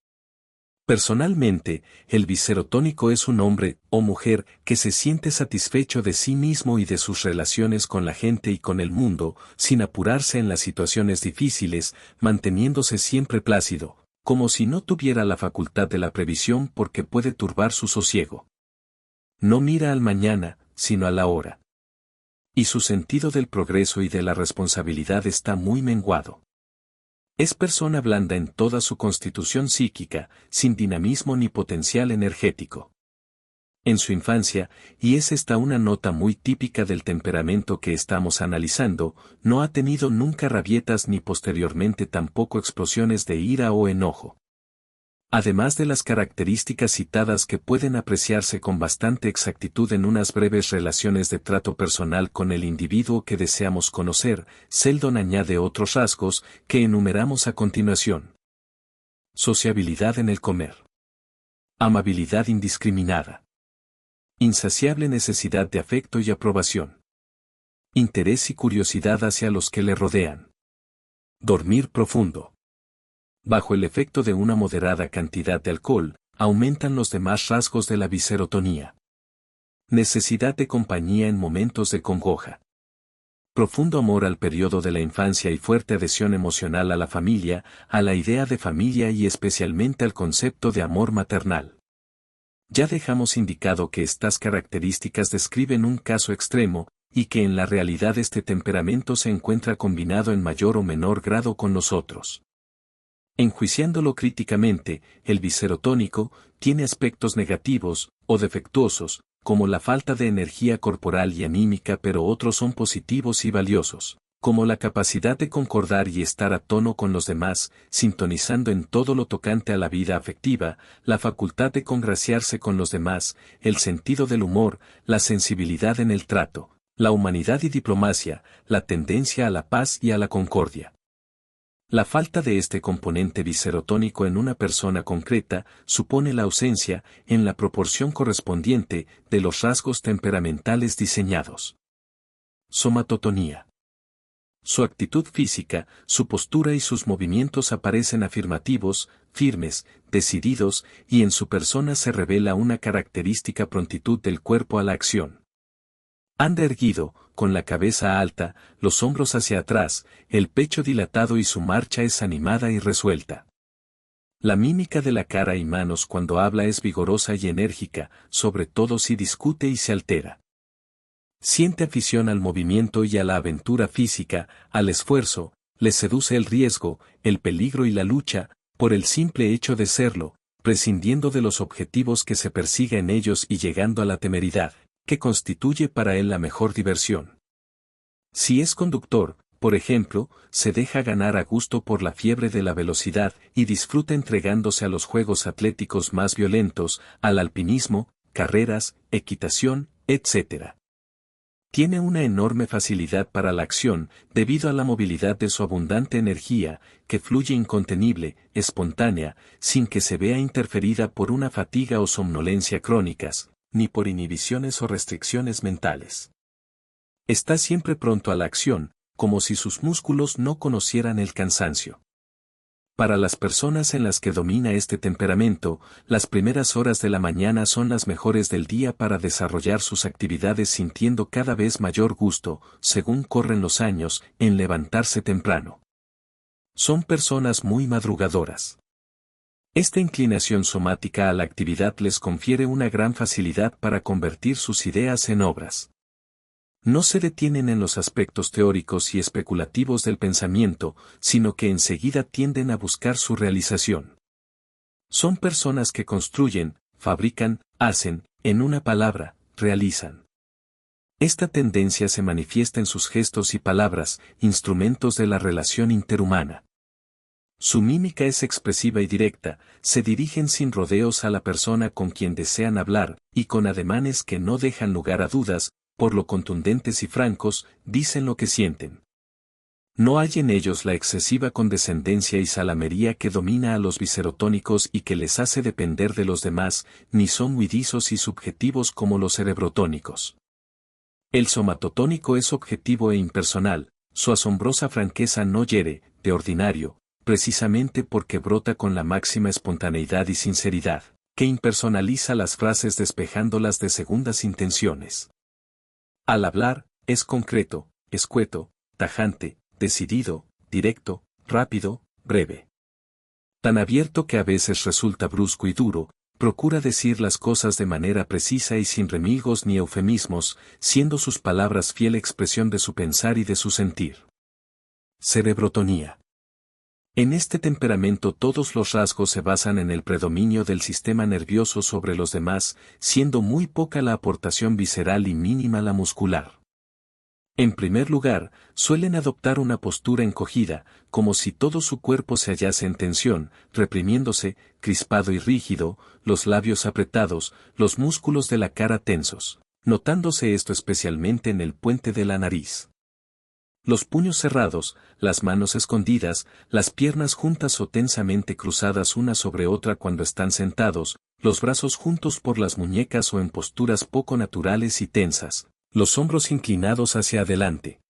Personalmente, el biserotónico es un hombre o mujer que se siente satisfecho de sí mismo y de sus relaciones con la gente y con el mundo, sin apurarse en las situaciones difíciles, manteniéndose siempre plácido, como si no tuviera la facultad de la previsión porque puede turbar su sosiego. No mira al mañana, sino a la hora. Y su sentido del progreso y de la responsabilidad está muy menguado. Es persona blanda en toda su constitución psíquica, sin dinamismo ni potencial energético. En su infancia, y es esta una nota muy típica del temperamento que estamos analizando, no ha tenido nunca rabietas ni posteriormente tampoco explosiones de ira o enojo. Además de las características citadas que pueden apreciarse con bastante exactitud en unas breves relaciones de trato personal con el individuo que deseamos conocer, Seldon añade otros rasgos que enumeramos a continuación. Sociabilidad en el comer. Amabilidad indiscriminada. Insaciable necesidad de afecto y aprobación. Interés y curiosidad hacia los que le rodean. Dormir profundo. Bajo el efecto de una moderada cantidad de alcohol, aumentan los demás rasgos de la biserotonía. Necesidad de compañía en momentos de congoja. Profundo amor al periodo de la infancia y fuerte adhesión emocional a la familia, a la idea de familia y especialmente al concepto de amor maternal. Ya dejamos indicado que estas características describen un caso extremo, y que en la realidad este temperamento se encuentra combinado en mayor o menor grado con los otros. Enjuiciándolo críticamente, el biserotónico tiene aspectos negativos o defectuosos, como la falta de energía corporal y anímica, pero otros son positivos y valiosos, como la capacidad de concordar y estar a tono con los demás, sintonizando en todo lo tocante a la vida afectiva, la facultad de congraciarse con los demás, el sentido del humor, la sensibilidad en el trato, la humanidad y diplomacia, la tendencia a la paz y a la concordia. La falta de este componente biserotónico en una persona concreta supone la ausencia, en la proporción correspondiente, de los rasgos temperamentales diseñados. Somatotonía. Su actitud física, su postura y sus movimientos aparecen afirmativos, firmes, decididos, y en su persona se revela una característica prontitud del cuerpo a la acción. Anda erguido, con la cabeza alta, los hombros hacia atrás, el pecho dilatado y su marcha es animada y resuelta. La mímica de la cara y manos cuando habla es vigorosa y enérgica, sobre todo si discute y se altera. Siente afición al movimiento y a la aventura física, al esfuerzo, le seduce el riesgo, el peligro y la lucha, por el simple hecho de serlo, prescindiendo de los objetivos que se persiga en ellos y llegando a la temeridad, que constituye para él la mejor diversión. Si es conductor, por ejemplo, se deja ganar a gusto por la fiebre de la velocidad y disfruta entregándose a los juegos atléticos más violentos, al alpinismo, carreras, equitación, etc. Tiene una enorme facilidad para la acción, debido a la movilidad de su abundante energía, que fluye incontenible, espontánea, sin que se vea interferida por una fatiga o somnolencia crónicas, ni por inhibiciones o restricciones mentales. Está siempre pronto a la acción, como si sus músculos no conocieran el cansancio. Para las personas en las que domina este temperamento, las primeras horas de la mañana son las mejores del día para desarrollar sus actividades sintiendo cada vez mayor gusto, según corren los años, en levantarse temprano. Son personas muy madrugadoras. Esta inclinación somática a la actividad les confiere una gran facilidad para convertir sus ideas en obras. No se detienen en los aspectos teóricos y especulativos del pensamiento, sino que enseguida tienden a buscar su realización. Son personas que construyen, fabrican, hacen, en una palabra, realizan. Esta tendencia se manifiesta en sus gestos y palabras, instrumentos de la relación interhumana. Su mímica es expresiva y directa, se dirigen sin rodeos a la persona con quien desean hablar, y con ademanes que no dejan lugar a dudas, por lo contundentes y francos, dicen lo que sienten. No hay en ellos la excesiva condescendencia y salamería que domina a los biserotónicos y que les hace depender de los demás, ni son huidizos y subjetivos como los cerebrotónicos. El somatotónico es objetivo e impersonal, su asombrosa franqueza no hiere, de ordinario, precisamente porque brota con la máxima espontaneidad y sinceridad, que impersonaliza las frases despejándolas de segundas intenciones. Al hablar, es concreto, escueto, tajante, decidido, directo, rápido, breve. Tan abierto que a veces resulta brusco y duro, procura decir las cosas de manera precisa y sin remilgos ni eufemismos, siendo sus palabras fiel expresión de su pensar y de su sentir. Cerebrotonía. En este temperamento todos los rasgos se basan en el predominio del sistema nervioso sobre los demás, siendo muy poca la aportación visceral y mínima la muscular. En primer lugar, suelen adoptar una postura encogida, como si todo su cuerpo se hallase en tensión, reprimiéndose, crispado y rígido, los labios apretados, los músculos de la cara tensos, notándose esto especialmente en el puente de la nariz. Los puños cerrados, las manos escondidas, las piernas juntas o tensamente cruzadas una sobre otra cuando están sentados, los brazos juntos por las muñecas o en posturas poco naturales y tensas, los hombros inclinados hacia adelante.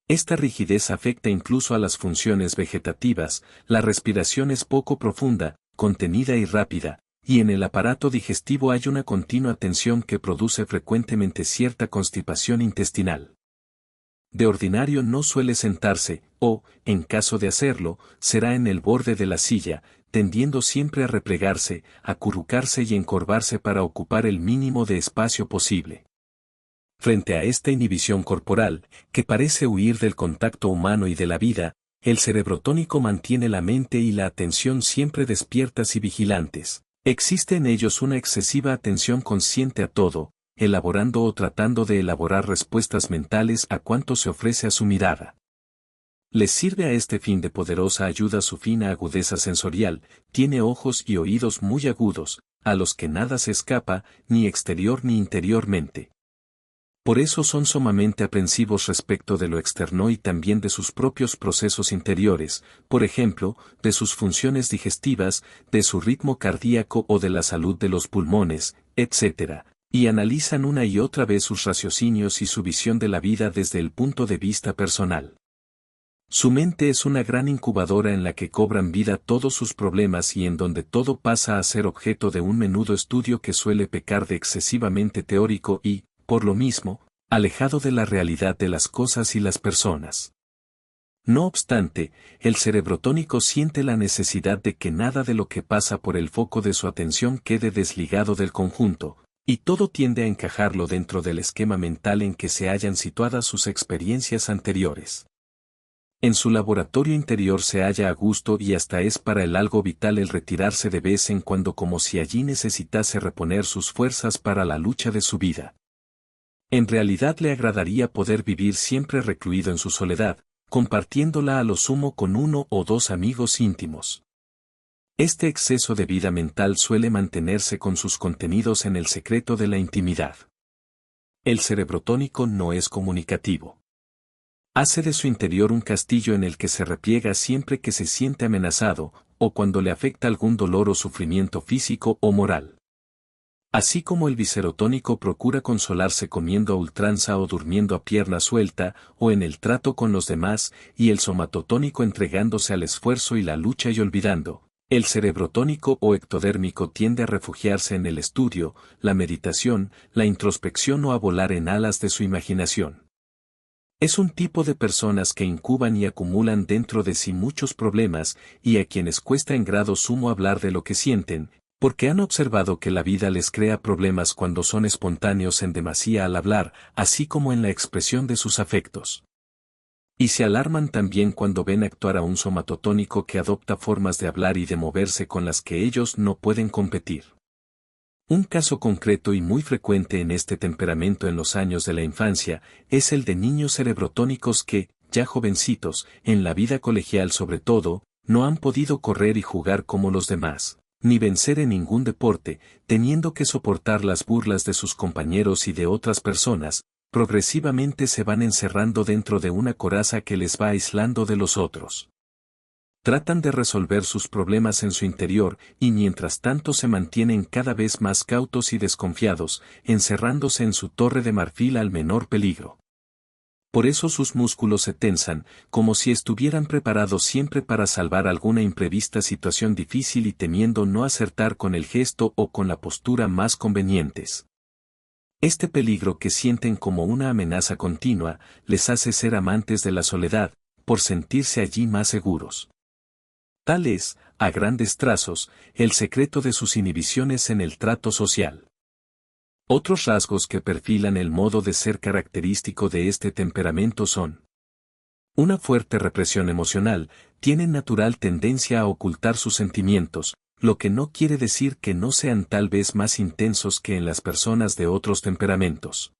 Esta rigidez afecta incluso a las funciones vegetativas, la respiración es poco profunda, contenida y rápida, y en el aparato digestivo hay una continua tensión que produce frecuentemente cierta constipación intestinal. De ordinario no suele sentarse, o, en caso de hacerlo, será en el borde de la silla, tendiendo siempre a replegarse, acurrucarse y encorvarse para ocupar el mínimo de espacio posible. Frente a esta inhibición corporal, que parece huir del contacto humano y de la vida, el cerebrotónico mantiene la mente y la atención siempre despiertas y vigilantes. Existe en ellos una excesiva atención consciente a todo, elaborando o tratando de elaborar respuestas mentales a cuanto se ofrece a su mirada. Les sirve a este fin de poderosa ayuda su fina agudeza sensorial, tiene ojos y oídos muy agudos, a los que nada se escapa, ni exterior ni interiormente. Por eso son sumamente aprensivos respecto de lo externo y también de sus propios procesos interiores, por ejemplo, de sus funciones digestivas, de su ritmo cardíaco o de la salud de los pulmones, etc., y analizan una y otra vez sus raciocinios y su visión de la vida desde el punto de vista personal. Su mente es una gran incubadora en la que cobran vida todos sus problemas y en donde todo pasa a ser objeto de un menudo estudio que suele pecar de excesivamente teórico y, por lo mismo, alejado de la realidad de las cosas y las personas. No obstante, el cerebrotónico siente la necesidad de que nada de lo que pasa por el foco de su atención quede desligado del conjunto, y todo tiende a encajarlo dentro del esquema mental en que se hallan situadas sus experiencias anteriores. En su laboratorio interior se halla a gusto y hasta es para él algo vital el retirarse de vez en cuando como si allí necesitase reponer sus fuerzas para la lucha de su vida. En realidad le agradaría poder vivir siempre recluido en su soledad, compartiéndola a lo sumo con uno o dos amigos íntimos. Este exceso de vida mental suele mantenerse con sus contenidos en el secreto de la intimidad. El cerebrotónico no es comunicativo. Hace de su interior un castillo en el que se repliega siempre que se siente amenazado, o cuando le afecta algún dolor o sufrimiento físico o moral. Así como el viscerotónico procura consolarse comiendo a ultranza o durmiendo a pierna suelta, o en el trato con los demás, y el somatotónico entregándose al esfuerzo y la lucha y olvidando, el cerebrotónico o ectodérmico tiende a refugiarse en el estudio, la meditación, la introspección o a volar en alas de su imaginación. Es un tipo de personas que incuban y acumulan dentro de sí muchos problemas, y a quienes cuesta en grado sumo hablar de lo que sienten, porque han observado que la vida les crea problemas cuando son espontáneos en demasía al hablar, así como en la expresión de sus afectos. Y se alarman también cuando ven actuar a un somatotónico que adopta formas de hablar y de moverse con las que ellos no pueden competir. Un caso concreto y muy frecuente en este temperamento en los años de la infancia es el de niños cerebrotónicos que, ya jovencitos, en la vida colegial sobre todo, no han podido correr y jugar como los demás, ni vencer en ningún deporte, teniendo que soportar las burlas de sus compañeros y de otras personas, progresivamente se van encerrando dentro de una coraza que les va aislando de los otros. Tratan de resolver sus problemas en su interior y mientras tanto se mantienen cada vez más cautos y desconfiados, encerrándose en su torre de marfil al menor peligro. Por eso sus músculos se tensan, como si estuvieran preparados siempre para salvar alguna imprevista situación difícil y temiendo no acertar con el gesto o con la postura más convenientes. Este peligro que sienten como una amenaza continua, les hace ser amantes de la soledad, por sentirse allí más seguros. Tal es, a grandes trazos, el secreto de sus inhibiciones en el trato social. Otros rasgos que perfilan el modo de ser característico de este temperamento son una fuerte represión emocional, tienen natural tendencia a ocultar sus sentimientos, lo que no quiere decir que no sean tal vez más intensos que en las personas de otros temperamentos.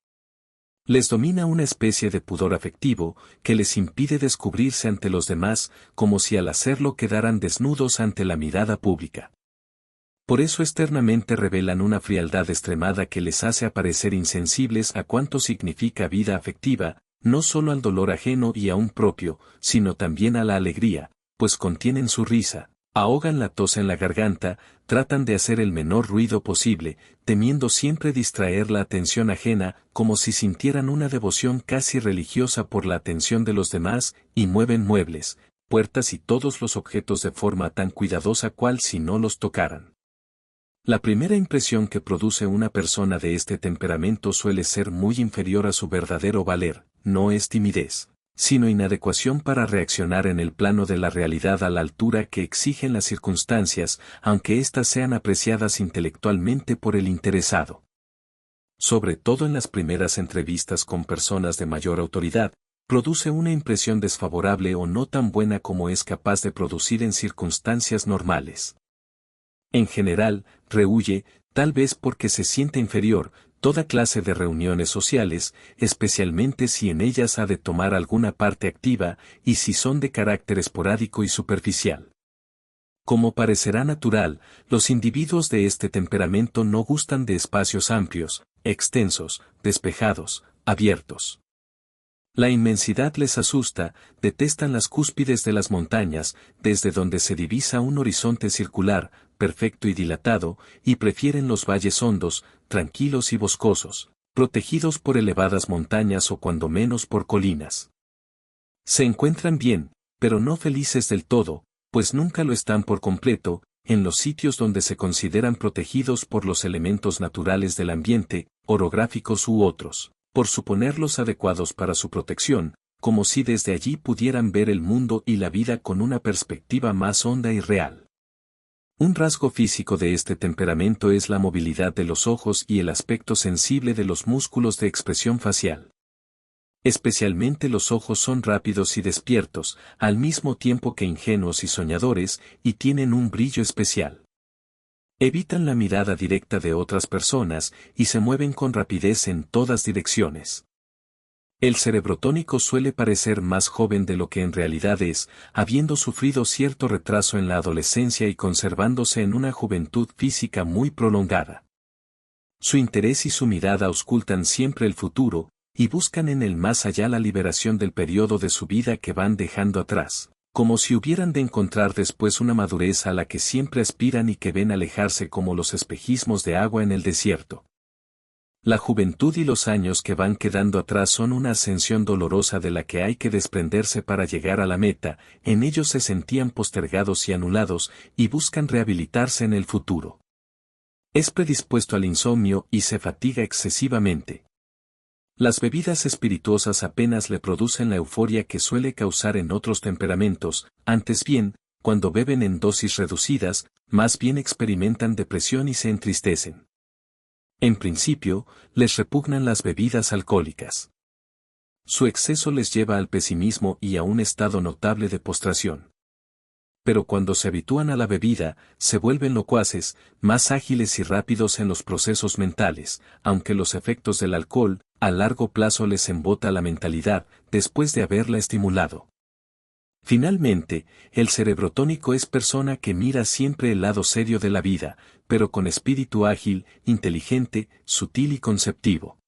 Les domina una especie de pudor afectivo que les impide descubrirse ante los demás, como si al hacerlo quedaran desnudos ante la mirada pública. Por eso externamente revelan una frialdad extremada que les hace aparecer insensibles a cuanto significa vida afectiva, no solo al dolor ajeno y aún propio, sino también a la alegría, pues contienen su risa, ahogan la tos en la garganta, tratan de hacer el menor ruido posible, temiendo siempre distraer la atención ajena, como si sintieran una devoción casi religiosa por la atención de los demás, y mueven muebles, puertas y todos los objetos de forma tan cuidadosa cual si no los tocaran. La primera impresión que produce una persona de este temperamento suele ser muy inferior a su verdadero valer, no es timidez, sino inadecuación para reaccionar en el plano de la realidad a la altura que exigen las circunstancias, aunque éstas sean apreciadas intelectualmente por el interesado. Sobre todo en las primeras entrevistas con personas de mayor autoridad, produce una impresión desfavorable o no tan buena como es capaz de producir en circunstancias normales. En general, rehúye, tal vez porque se siente inferior, toda clase de reuniones sociales, especialmente si en ellas ha de tomar alguna parte activa, y si son de carácter esporádico y superficial. Como parecerá natural, los individuos de este temperamento no gustan de espacios amplios, extensos, despejados, abiertos. La inmensidad les asusta, detestan las cúspides de las montañas, desde donde se divisa un horizonte circular, perfecto y dilatado, y prefieren los valles hondos, tranquilos y boscosos, protegidos por elevadas montañas o cuando menos por colinas. Se encuentran bien, pero no felices del todo, pues nunca lo están por completo, en los sitios donde se consideran protegidos por los elementos naturales del ambiente, orográficos u otros, por suponerlos adecuados para su protección, como si desde allí pudieran ver el mundo y la vida con una perspectiva más honda y real. Un rasgo físico de este temperamento es la movilidad de los ojos y el aspecto sensible de los músculos de expresión facial. Especialmente los ojos son rápidos y despiertos, al mismo tiempo que ingenuos y soñadores, y tienen un brillo especial. Evitan la mirada directa de otras personas y se mueven con rapidez en todas direcciones. El cerebrotónico suele parecer más joven de lo que en realidad es, habiendo sufrido cierto retraso en la adolescencia y conservándose en una juventud física muy prolongada. Su interés y su mirada auscultan siempre el futuro, y buscan en el más allá la liberación del periodo de su vida que van dejando atrás, como si hubieran de encontrar después una madurez a la que siempre aspiran y que ven alejarse como los espejismos de agua en el desierto. La juventud y los años que van quedando atrás son una ascensión dolorosa de la que hay que desprenderse para llegar a la meta, en ellos se sentían postergados y anulados, y buscan rehabilitarse en el futuro. Es predispuesto al insomnio y se fatiga excesivamente. Las bebidas espirituosas apenas le producen la euforia que suele causar en otros temperamentos, antes bien, cuando beben en dosis reducidas, más bien experimentan depresión y se entristecen. En principio, les repugnan las bebidas alcohólicas. Su exceso les lleva al pesimismo y a un estado notable de postración. Pero cuando se habitúan a la bebida, se vuelven locuaces, más ágiles y rápidos en los procesos mentales, aunque los efectos del alcohol, a largo plazo les embota la mentalidad, después de haberla estimulado. Finalmente, el cerebrotónico es persona que mira siempre el lado serio de la vida, pero con espíritu ágil, inteligente, sutil y conceptivo.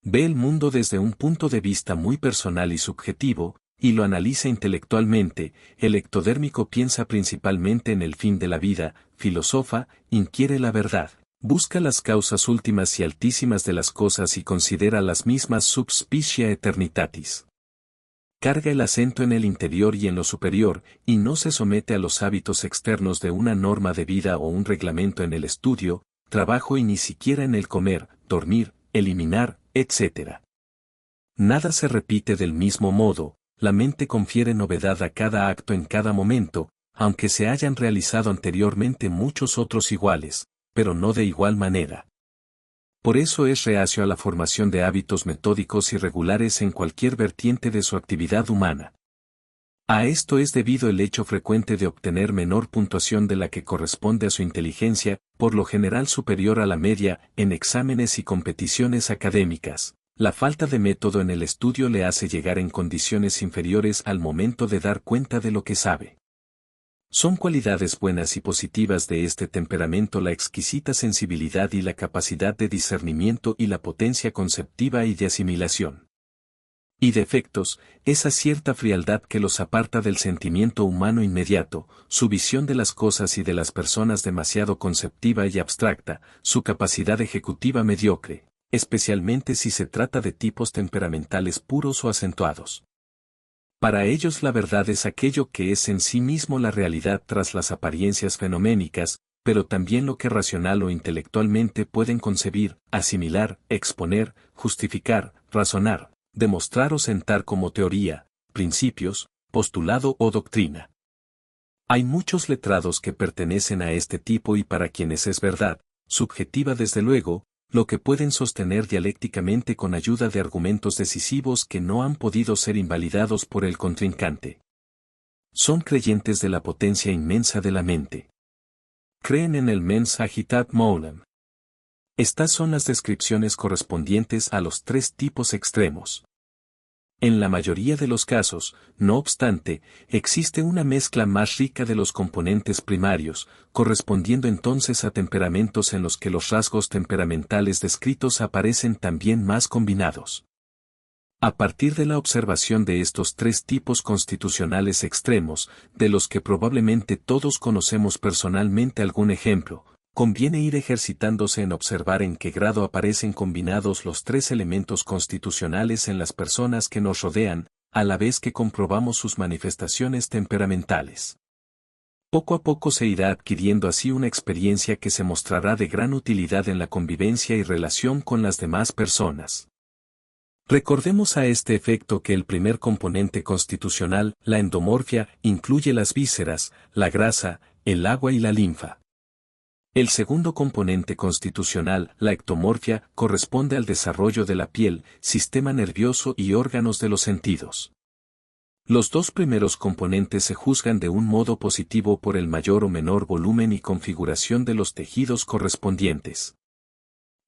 Ve el mundo desde un punto de vista muy personal y subjetivo, y lo analiza intelectualmente. El ectodérmico piensa principalmente en el fin de la vida, filosofa, inquiere la verdad, busca las causas últimas y altísimas de las cosas y considera las mismas sub specie eternitatis. Carga el acento en el interior y en lo superior, y no se somete a los hábitos externos de una norma de vida o un reglamento en el estudio, trabajo y ni siquiera en el comer, dormir, eliminar, etc. Nada se repite del mismo modo, la mente confiere novedad a cada acto en cada momento, aunque se hayan realizado anteriormente muchos otros iguales, pero no de igual manera. Por eso es reacio a la formación de hábitos metódicos y regulares en cualquier vertiente de su actividad humana. A esto es debido el hecho frecuente de obtener menor puntuación de la que corresponde a su inteligencia, por lo general superior a la media, en exámenes y competiciones académicas, La falta de método en el estudio le hace llegar en condiciones inferiores al momento de dar cuenta de lo que sabe. Son cualidades buenas y positivas de este temperamento la exquisita sensibilidad y la capacidad de discernimiento y la potencia conceptiva y de asimilación. Y defectos, esa cierta frialdad que los aparta del sentimiento humano inmediato, su visión de las cosas y de las personas demasiado conceptiva y abstracta, su capacidad ejecutiva mediocre, especialmente si se trata de tipos temperamentales puros o acentuados. Para ellos la verdad es aquello que es en sí mismo la realidad tras las apariencias fenoménicas, pero también lo que racional o intelectualmente pueden concebir, asimilar, exponer, justificar, razonar, demostrar o sentar como teoría, principios, postulado o doctrina. Hay muchos letrados que pertenecen a este tipo y para quienes es verdad, subjetiva desde luego, lo que pueden sostener dialécticamente con ayuda de argumentos decisivos que no han podido ser invalidados por el contrincante. Son creyentes de la potencia inmensa de la mente. Creen en el mens agitat molam. Estas son las descripciones correspondientes a los tres tipos extremos. En la mayoría de los casos, no obstante, existe una mezcla más rica de los componentes primarios, correspondiendo entonces a temperamentos en los que los rasgos temperamentales descritos aparecen también más combinados. A partir de la observación de estos tres tipos constitucionales extremos, de los que probablemente todos conocemos personalmente algún ejemplo, conviene ir ejercitándose en observar en qué grado aparecen combinados los tres elementos constitucionales en las personas que nos rodean, a la vez que comprobamos sus manifestaciones temperamentales. Poco a poco se irá adquiriendo así una experiencia que se mostrará de gran utilidad en la convivencia y relación con las demás personas. Recordemos a este efecto que el primer componente constitucional, la endomorfia, incluye las vísceras, la grasa, el agua y la linfa. El segundo componente constitucional, la ectomorfia, corresponde al desarrollo de la piel, sistema nervioso y órganos de los sentidos. Los dos primeros componentes se juzgan de un modo positivo por el mayor o menor volumen y configuración de los tejidos correspondientes.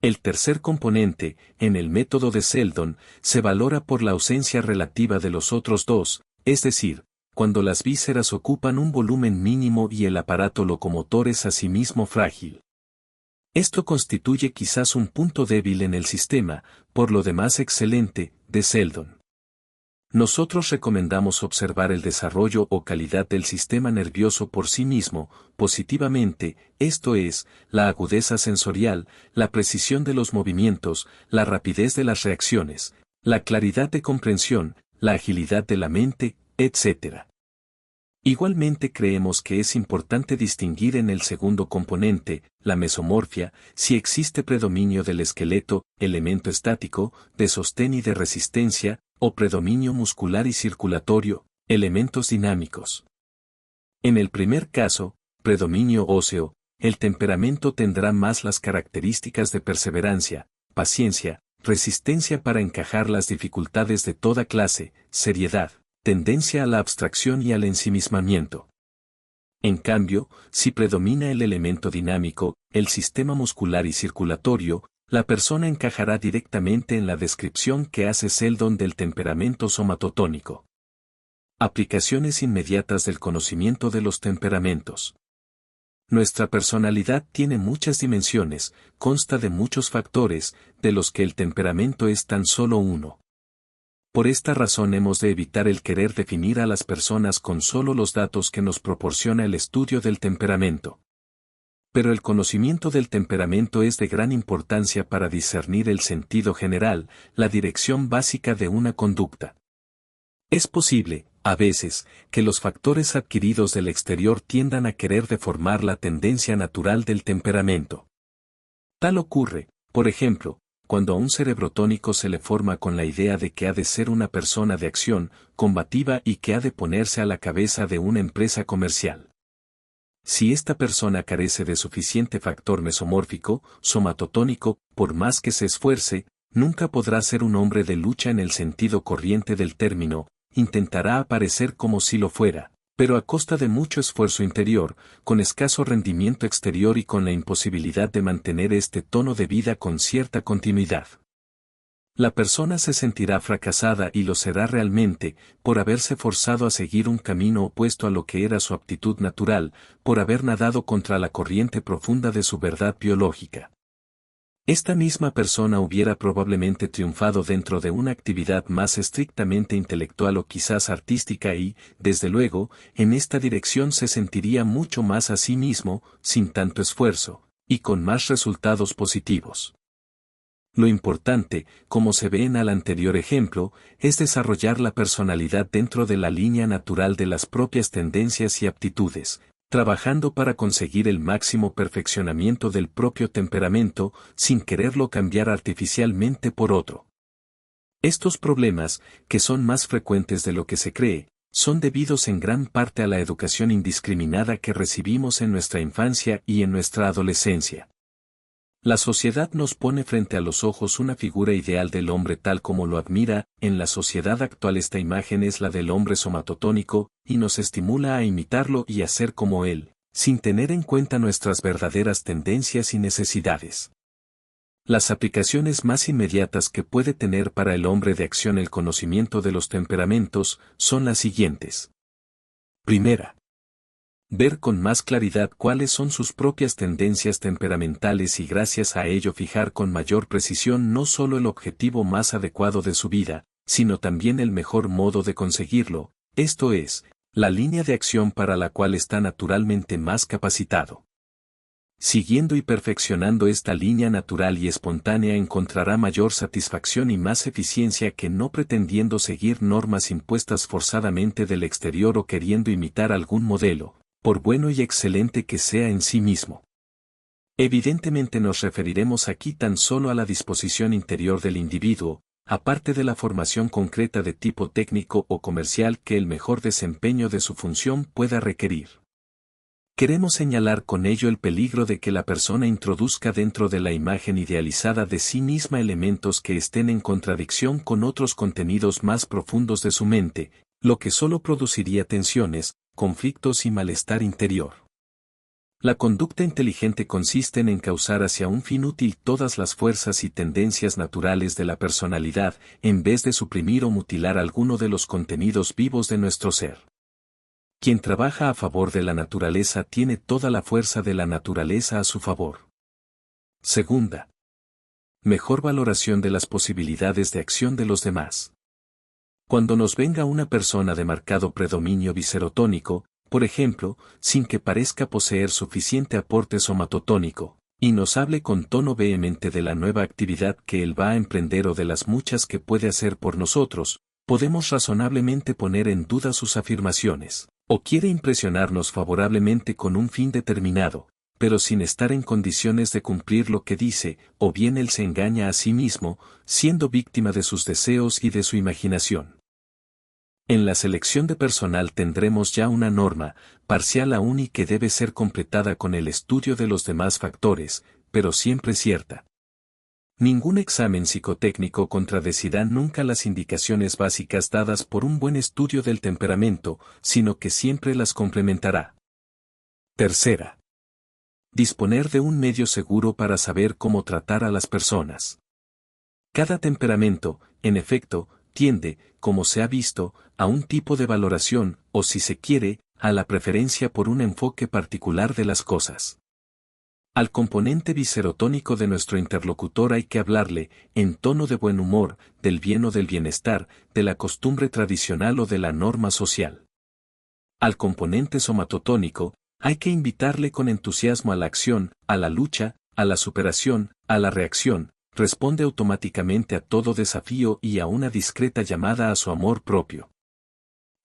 El tercer componente, en el método de Seldon, se valora por la ausencia relativa de los otros dos, es decir, cuando las vísceras ocupan un volumen mínimo y el aparato locomotor es asimismo frágil. Esto constituye quizás un punto débil en el sistema, por lo demás excelente, de Seldon. Nosotros recomendamos observar el desarrollo o calidad del sistema nervioso por sí mismo, positivamente, esto es, la agudeza sensorial, la precisión de los movimientos, la rapidez de las reacciones, la claridad de comprensión, la agilidad de la mente, etc. Igualmente creemos que es importante distinguir en el segundo componente, la mesomorfia, si existe predominio del esqueleto, elemento estático, de sostén y de resistencia, o predominio muscular y circulatorio, elementos dinámicos. En el primer caso, predominio óseo, el temperamento tendrá más las características de perseverancia, paciencia, resistencia para encajar las dificultades de toda clase, seriedad, tendencia a la abstracción y al ensimismamiento. En cambio, si predomina el elemento dinámico, el sistema muscular y circulatorio, la persona encajará directamente en la descripción que hace Seldon del temperamento somatotónico. Aplicaciones inmediatas del conocimiento de los temperamentos. Nuestra personalidad tiene muchas dimensiones, consta de muchos factores, de los que el temperamento es tan solo uno. Por esta razón hemos de evitar el querer definir a las personas con solo los datos que nos proporciona el estudio del temperamento. Pero el conocimiento del temperamento es de gran importancia para discernir el sentido general, la dirección básica de una conducta. Es posible, a veces, que los factores adquiridos del exterior tiendan a querer deformar la tendencia natural del temperamento. Tal ocurre, por ejemplo, cuando a un cerebrotónico se le forma con la idea de que ha de ser una persona de acción, combativa y que ha de ponerse a la cabeza de una empresa comercial. Si esta persona carece de suficiente factor mesomórfico, somatotónico, por más que se esfuerce, nunca podrá ser un hombre de lucha en el sentido corriente del término, intentará aparecer como si lo fuera, pero a costa de mucho esfuerzo interior, con escaso rendimiento exterior y con la imposibilidad de mantener este tono de vida con cierta continuidad. La persona se sentirá fracasada y lo será realmente, por haberse forzado a seguir un camino opuesto a lo que era su aptitud natural, por haber nadado contra la corriente profunda de su verdad biológica. Esta misma persona hubiera probablemente triunfado dentro de una actividad más estrictamente intelectual o quizás artística y, desde luego, en esta dirección se sentiría mucho más a sí mismo, sin tanto esfuerzo, y con más resultados positivos. Lo importante, como se ve en el anterior ejemplo, es desarrollar la personalidad dentro de la línea natural de las propias tendencias y aptitudes, trabajando para conseguir el máximo perfeccionamiento del propio temperamento, sin quererlo cambiar artificialmente por otro. Estos problemas, que son más frecuentes de lo que se cree, son debidos en gran parte a la educación indiscriminada que recibimos en nuestra infancia y en nuestra adolescencia. La sociedad nos pone frente a los ojos una figura ideal del hombre tal como lo admira. En la sociedad actual esta imagen es la del hombre somatotónico, y nos estimula a imitarlo y a ser como él, sin tener en cuenta nuestras verdaderas tendencias y necesidades. Las aplicaciones más inmediatas que puede tener para el hombre de acción el conocimiento de los temperamentos son las siguientes. Primera. Ver con más claridad cuáles son sus propias tendencias temperamentales y gracias a ello fijar con mayor precisión no solo el objetivo más adecuado de su vida, sino también el mejor modo de conseguirlo, esto es, la línea de acción para la cual está naturalmente más capacitado. Siguiendo y perfeccionando esta línea natural y espontánea encontrará mayor satisfacción y más eficiencia que no pretendiendo seguir normas impuestas forzadamente del exterior o queriendo imitar algún modelo, por bueno y excelente que sea en sí mismo. Evidentemente nos referiremos aquí tan solo a la disposición interior del individuo, aparte de la formación concreta de tipo técnico o comercial que el mejor desempeño de su función pueda requerir. Queremos señalar con ello el peligro de que la persona introduzca dentro de la imagen idealizada de sí misma elementos que estén en contradicción con otros contenidos más profundos de su mente, lo que solo produciría tensiones, conflictos y malestar interior. La conducta inteligente consiste en encauzar hacia un fin útil todas las fuerzas y tendencias naturales de la personalidad, en vez de suprimir o mutilar alguno de los contenidos vivos de nuestro ser. Quien trabaja a favor de la naturaleza tiene toda la fuerza de la naturaleza a su favor. Segunda. Mejor valoración de las posibilidades de acción de los demás. Cuando nos venga una persona de marcado predominio biserotónico, por ejemplo, sin que parezca poseer suficiente aporte somatotónico, y nos hable con tono vehemente de la nueva actividad que él va a emprender o de las muchas que puede hacer por nosotros, podemos razonablemente poner en duda sus afirmaciones, o quiere impresionarnos favorablemente con un fin determinado, pero sin estar en condiciones de cumplir lo que dice, o bien él se engaña a sí mismo, siendo víctima de sus deseos y de su imaginación. En la selección de personal tendremos ya una norma, parcial aún y que debe ser completada con el estudio de los demás factores, pero siempre cierta. Ningún examen psicotécnico contradecirá nunca las indicaciones básicas dadas por un buen estudio del temperamento, sino que siempre las complementará. Tercera. Disponer de un medio seguro para saber cómo tratar a las personas. Cada temperamento, en efecto, tiende, como se ha visto, a un tipo de valoración, o si se quiere, a la preferencia por un enfoque particular de las cosas. Al componente biserotónico de nuestro interlocutor hay que hablarle, en tono de buen humor, del bien o del bienestar, de la costumbre tradicional o de la norma social. Al componente somatotónico, hay que invitarle con entusiasmo a la acción, a la lucha, a la superación, a la reacción, responde automáticamente a todo desafío y a una discreta llamada a su amor propio.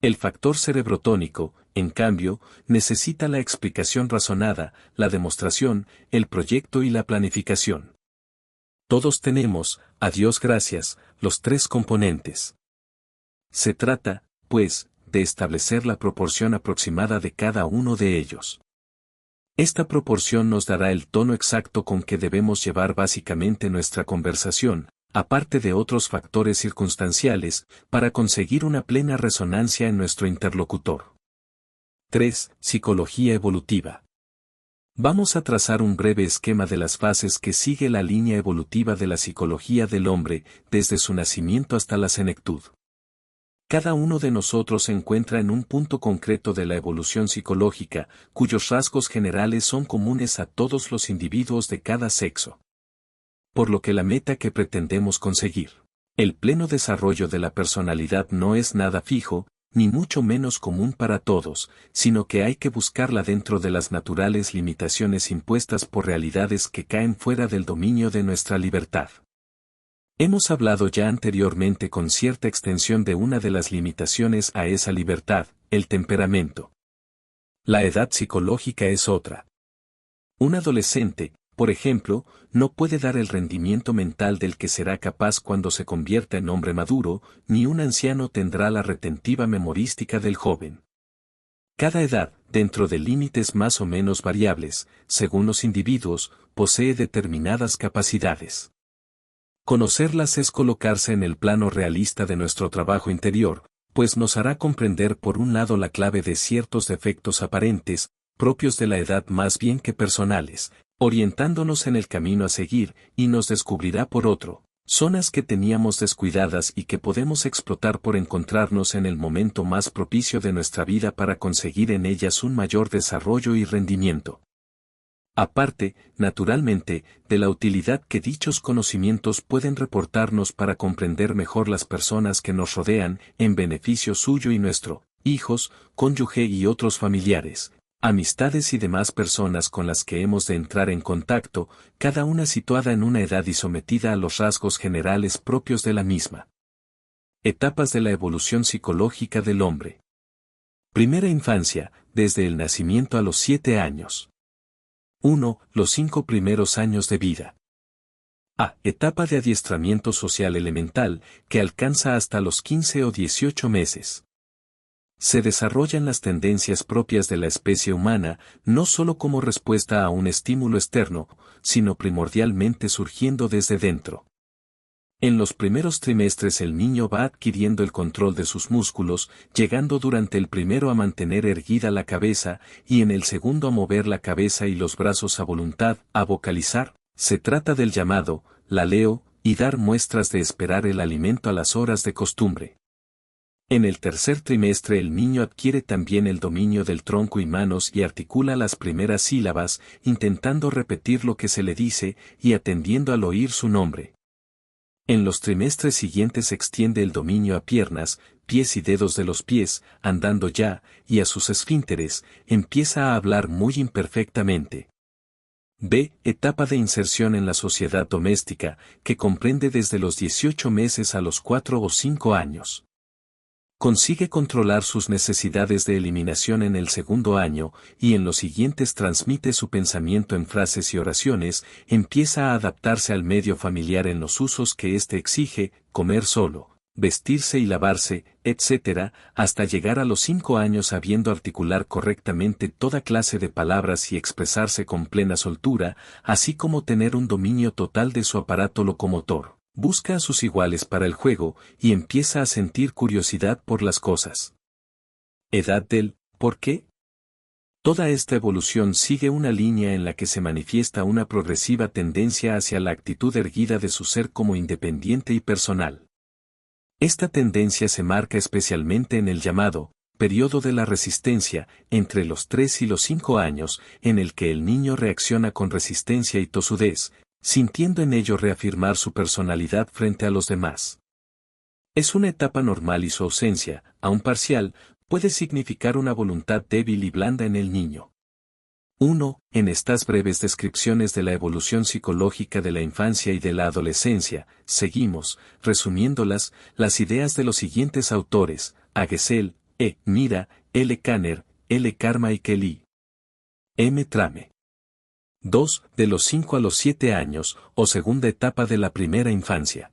El factor cerebrotónico, en cambio, necesita la explicación razonada, la demostración, el proyecto y la planificación. Todos tenemos, a Dios gracias, los tres componentes. Se trata, pues, de establecer la proporción aproximada de cada uno de ellos. Esta proporción nos dará el tono exacto con que debemos llevar básicamente nuestra conversación, aparte de otros factores circunstanciales, para conseguir una plena resonancia en nuestro interlocutor. 3. Psicología evolutiva. Vamos a trazar un breve esquema de las fases que sigue la línea evolutiva de la psicología del hombre, desde su nacimiento hasta la senectud. Cada uno de nosotros se encuentra en un punto concreto de la evolución psicológica, cuyos rasgos generales son comunes a todos los individuos de cada sexo. Por lo que la meta que pretendemos conseguir, el pleno desarrollo de la personalidad, no es nada fijo, ni mucho menos común para todos, sino que hay que buscarla dentro de las naturales limitaciones impuestas por realidades que caen fuera del dominio de nuestra libertad. Hemos hablado ya anteriormente con cierta extensión de una de las limitaciones a esa libertad, el temperamento. La edad psicológica es otra. Un adolescente, por ejemplo, no puede dar el rendimiento mental del que será capaz cuando se convierta en hombre maduro, ni un anciano tendrá la retentiva memorística del joven. Cada edad, dentro de límites más o menos variables, según los individuos, posee determinadas capacidades. Conocerlas es colocarse en el plano realista de nuestro trabajo interior, pues nos hará comprender por un lado la clave de ciertos defectos aparentes, propios de la edad más bien que personales, orientándonos en el camino a seguir, y nos descubrirá por otro, zonas que teníamos descuidadas y que podemos explotar por encontrarnos en el momento más propicio de nuestra vida para conseguir en ellas un mayor desarrollo y rendimiento. Aparte, naturalmente, de la utilidad que dichos conocimientos pueden reportarnos para comprender mejor las personas que nos rodean, en beneficio suyo y nuestro, hijos, cónyuge y otros familiares, amistades y demás personas con las que hemos de entrar en contacto, cada una situada en una edad y sometida a los rasgos generales propios de la misma. Etapas de la evolución psicológica del hombre. Primera infancia, desde el nacimiento a los 7 años. 1. Los 5 primeros años de vida. A. Etapa de adiestramiento social elemental, que alcanza hasta los 15 o 18 meses. Se desarrollan las tendencias propias de la especie humana, no solo como respuesta a un estímulo externo, sino primordialmente surgiendo desde dentro. En los primeros trimestres el niño va adquiriendo el control de sus músculos, llegando durante el primero a mantener erguida la cabeza, y en el segundo a mover la cabeza y los brazos a voluntad, a vocalizar. Se trata del llamado, laleo, y dar muestras de esperar el alimento a las horas de costumbre. En el tercer trimestre el niño adquiere también el dominio del tronco y manos y articula las primeras sílabas, intentando repetir lo que se le dice, y atendiendo al oír su nombre. En los trimestres siguientes extiende el dominio a piernas, pies y dedos de los pies, andando ya, y a sus esfínteres, empieza a hablar muy imperfectamente. B. Etapa de inserción en la sociedad doméstica, que comprende desde los 18 meses a los 4 o 5 años. Consigue controlar sus necesidades de eliminación en el segundo año, y en los siguientes transmite su pensamiento en frases y oraciones, empieza a adaptarse al medio familiar en los usos que éste exige, comer solo, vestirse y lavarse, etc., hasta llegar a los 5 años sabiendo articular correctamente toda clase de palabras y expresarse con plena soltura, así como tener un dominio total de su aparato locomotor. Busca a sus iguales para el juego, y empieza a sentir curiosidad por las cosas. Edad del ¿por qué? Toda esta evolución sigue una línea en la que se manifiesta una progresiva tendencia hacia la actitud erguida de su ser como independiente y personal. Esta tendencia se marca especialmente en el llamado periodo de la resistencia, entre los 3 y los 5 años, en el que el niño reacciona con resistencia y tosudez, sintiendo en ello reafirmar su personalidad frente a los demás. Es una etapa normal y su ausencia, aun parcial, puede significar una voluntad débil y blanda en el niño. 1. En estas breves descripciones de la evolución psicológica de la infancia y de la adolescencia, seguimos, resumiéndolas, las ideas de los siguientes autores: A. Gesell, E. Mira, L. Kanner, L. Carmichael y M. Trame. 2. De los 5 a los 7 años, o segunda etapa de la primera infancia.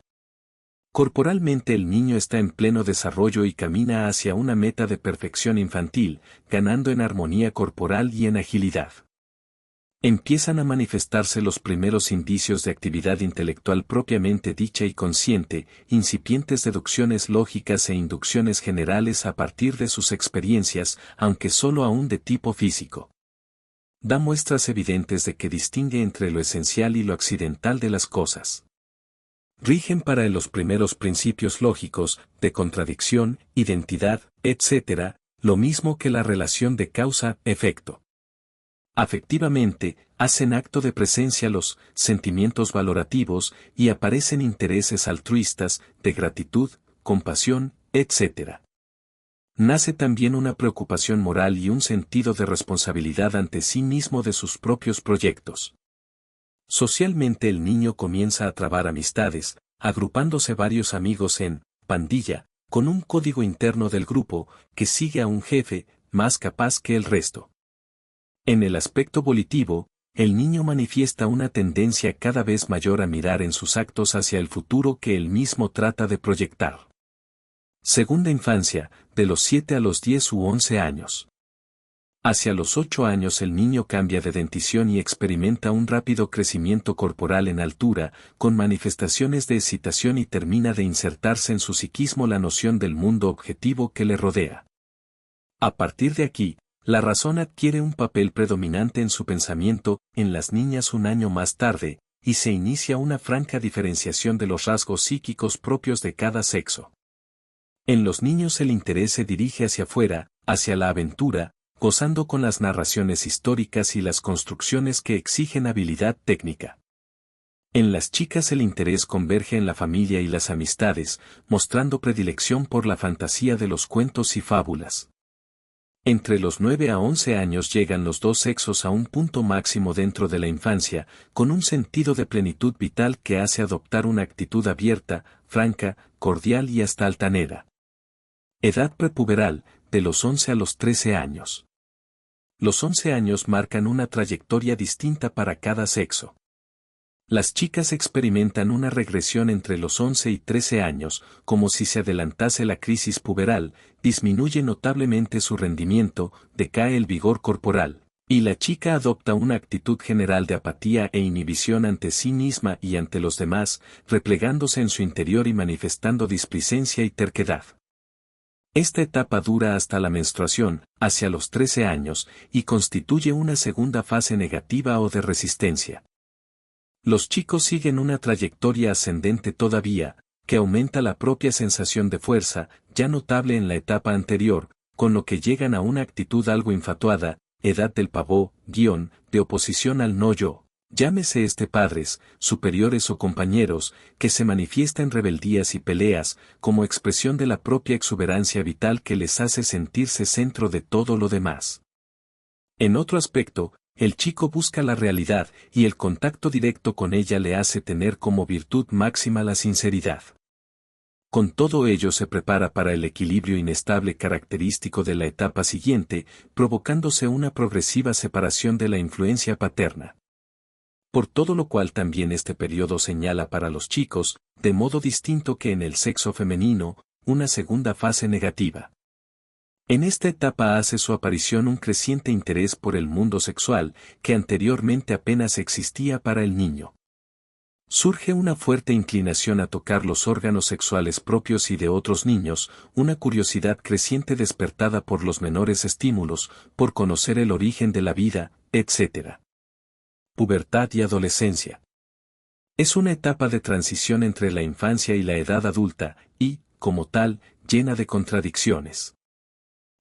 Corporalmente el niño está en pleno desarrollo y camina hacia una meta de perfección infantil, ganando en armonía corporal y en agilidad. Empiezan a manifestarse los primeros indicios de actividad intelectual propiamente dicha y consciente, incipientes deducciones lógicas e inducciones generales a partir de sus experiencias, aunque solo aún de tipo físico. Da muestras evidentes de que distingue entre lo esencial y lo accidental de las cosas. Rigen para él los primeros principios lógicos, de contradicción, identidad, etc., lo mismo que la relación de causa-efecto. Afectivamente, hacen acto de presencia los sentimientos valorativos y aparecen intereses altruistas, de gratitud, compasión, etc. Nace también una preocupación moral y un sentido de responsabilidad ante sí mismo de sus propios proyectos. Socialmente el niño comienza a trabar amistades, agrupándose varios amigos en pandilla, con un código interno del grupo, que sigue a un jefe, más capaz que el resto. En el aspecto volitivo, el niño manifiesta una tendencia cada vez mayor a mirar en sus actos hacia el futuro que él mismo trata de proyectar. Segunda infancia, de los 7 a los 10 u 11 años. Hacia los 8 años el niño cambia de dentición y experimenta un rápido crecimiento corporal en altura, con manifestaciones de excitación y termina de insertarse en su psiquismo la noción del mundo objetivo que le rodea. A partir de aquí, la razón adquiere un papel predominante en su pensamiento, en las niñas un año más tarde, y se inicia una franca diferenciación de los rasgos psíquicos propios de cada sexo. En los niños el interés se dirige hacia afuera, hacia la aventura, gozando con las narraciones históricas y las construcciones que exigen habilidad técnica. En las chicas el interés converge en la familia y las amistades, mostrando predilección por la fantasía de los cuentos y fábulas. Entre los 9 a 11 años llegan los dos sexos a un punto máximo dentro de la infancia, con un sentido de plenitud vital que hace adoptar una actitud abierta, franca, cordial y hasta altanera. Edad prepuberal, de los 11 a los 13 años. Los 11 años marcan una trayectoria distinta para cada sexo. Las chicas experimentan una regresión entre los 11 y 13 años, como si se adelantase la crisis puberal, disminuye notablemente su rendimiento, decae el vigor corporal, y la chica adopta una actitud general de apatía e inhibición ante sí misma y ante los demás, replegándose en su interior y manifestando displicencia y terquedad. Esta etapa dura hasta la menstruación, hacia los 13 años, y constituye una segunda fase negativa o de resistencia. Los chicos siguen una trayectoria ascendente todavía, que aumenta la propia sensación de fuerza, ya notable en la etapa anterior, con lo que llegan a una actitud algo infatuada, edad del pavó, de oposición al no yo. Llámese padres, superiores o compañeros, que se manifiesta en rebeldías y peleas, como expresión de la propia exuberancia vital que les hace sentirse centro de todo lo demás. En otro aspecto, el chico busca la realidad, y el contacto directo con ella le hace tener como virtud máxima la sinceridad. Con todo ello se prepara para el equilibrio inestable característico de la etapa siguiente, provocándose una progresiva separación de la influencia paterna. Por todo lo cual también este periodo señala para los chicos, de modo distinto que en el sexo femenino, una segunda fase negativa. En esta etapa hace su aparición un creciente interés por el mundo sexual, que anteriormente apenas existía para el niño. Surge una fuerte inclinación a tocar los órganos sexuales propios y de otros niños, una curiosidad creciente despertada por los menores estímulos, por conocer el origen de la vida, etc. Pubertad y adolescencia. Es una etapa de transición entre la infancia y la edad adulta, y, como tal, llena de contradicciones.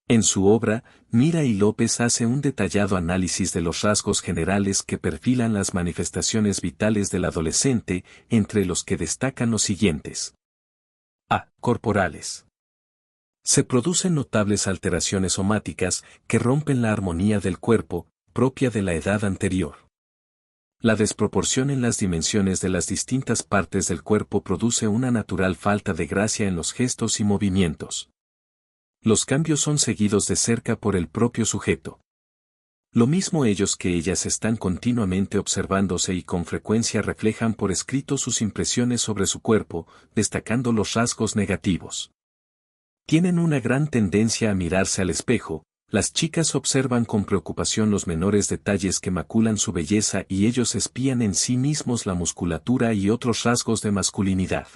En su obra, Mira y López hace un detallado análisis de los rasgos generales que perfilan las manifestaciones vitales del adolescente, entre los que destacan los siguientes. A. Corporales. Se producen notables alteraciones somáticas que rompen la armonía del cuerpo, propia de la edad anterior. La desproporción en las dimensiones de las distintas partes del cuerpo produce una natural falta de gracia en los gestos y movimientos. Los cambios son seguidos de cerca por el propio sujeto. Lo mismo ellos que ellas están continuamente observándose y con frecuencia reflejan por escrito sus impresiones sobre su cuerpo, destacando los rasgos negativos. Tienen una gran tendencia a mirarse al espejo. Las chicas observan con preocupación los menores detalles que maculan su belleza y ellos espían en sí mismos la musculatura y otros rasgos de masculinidad.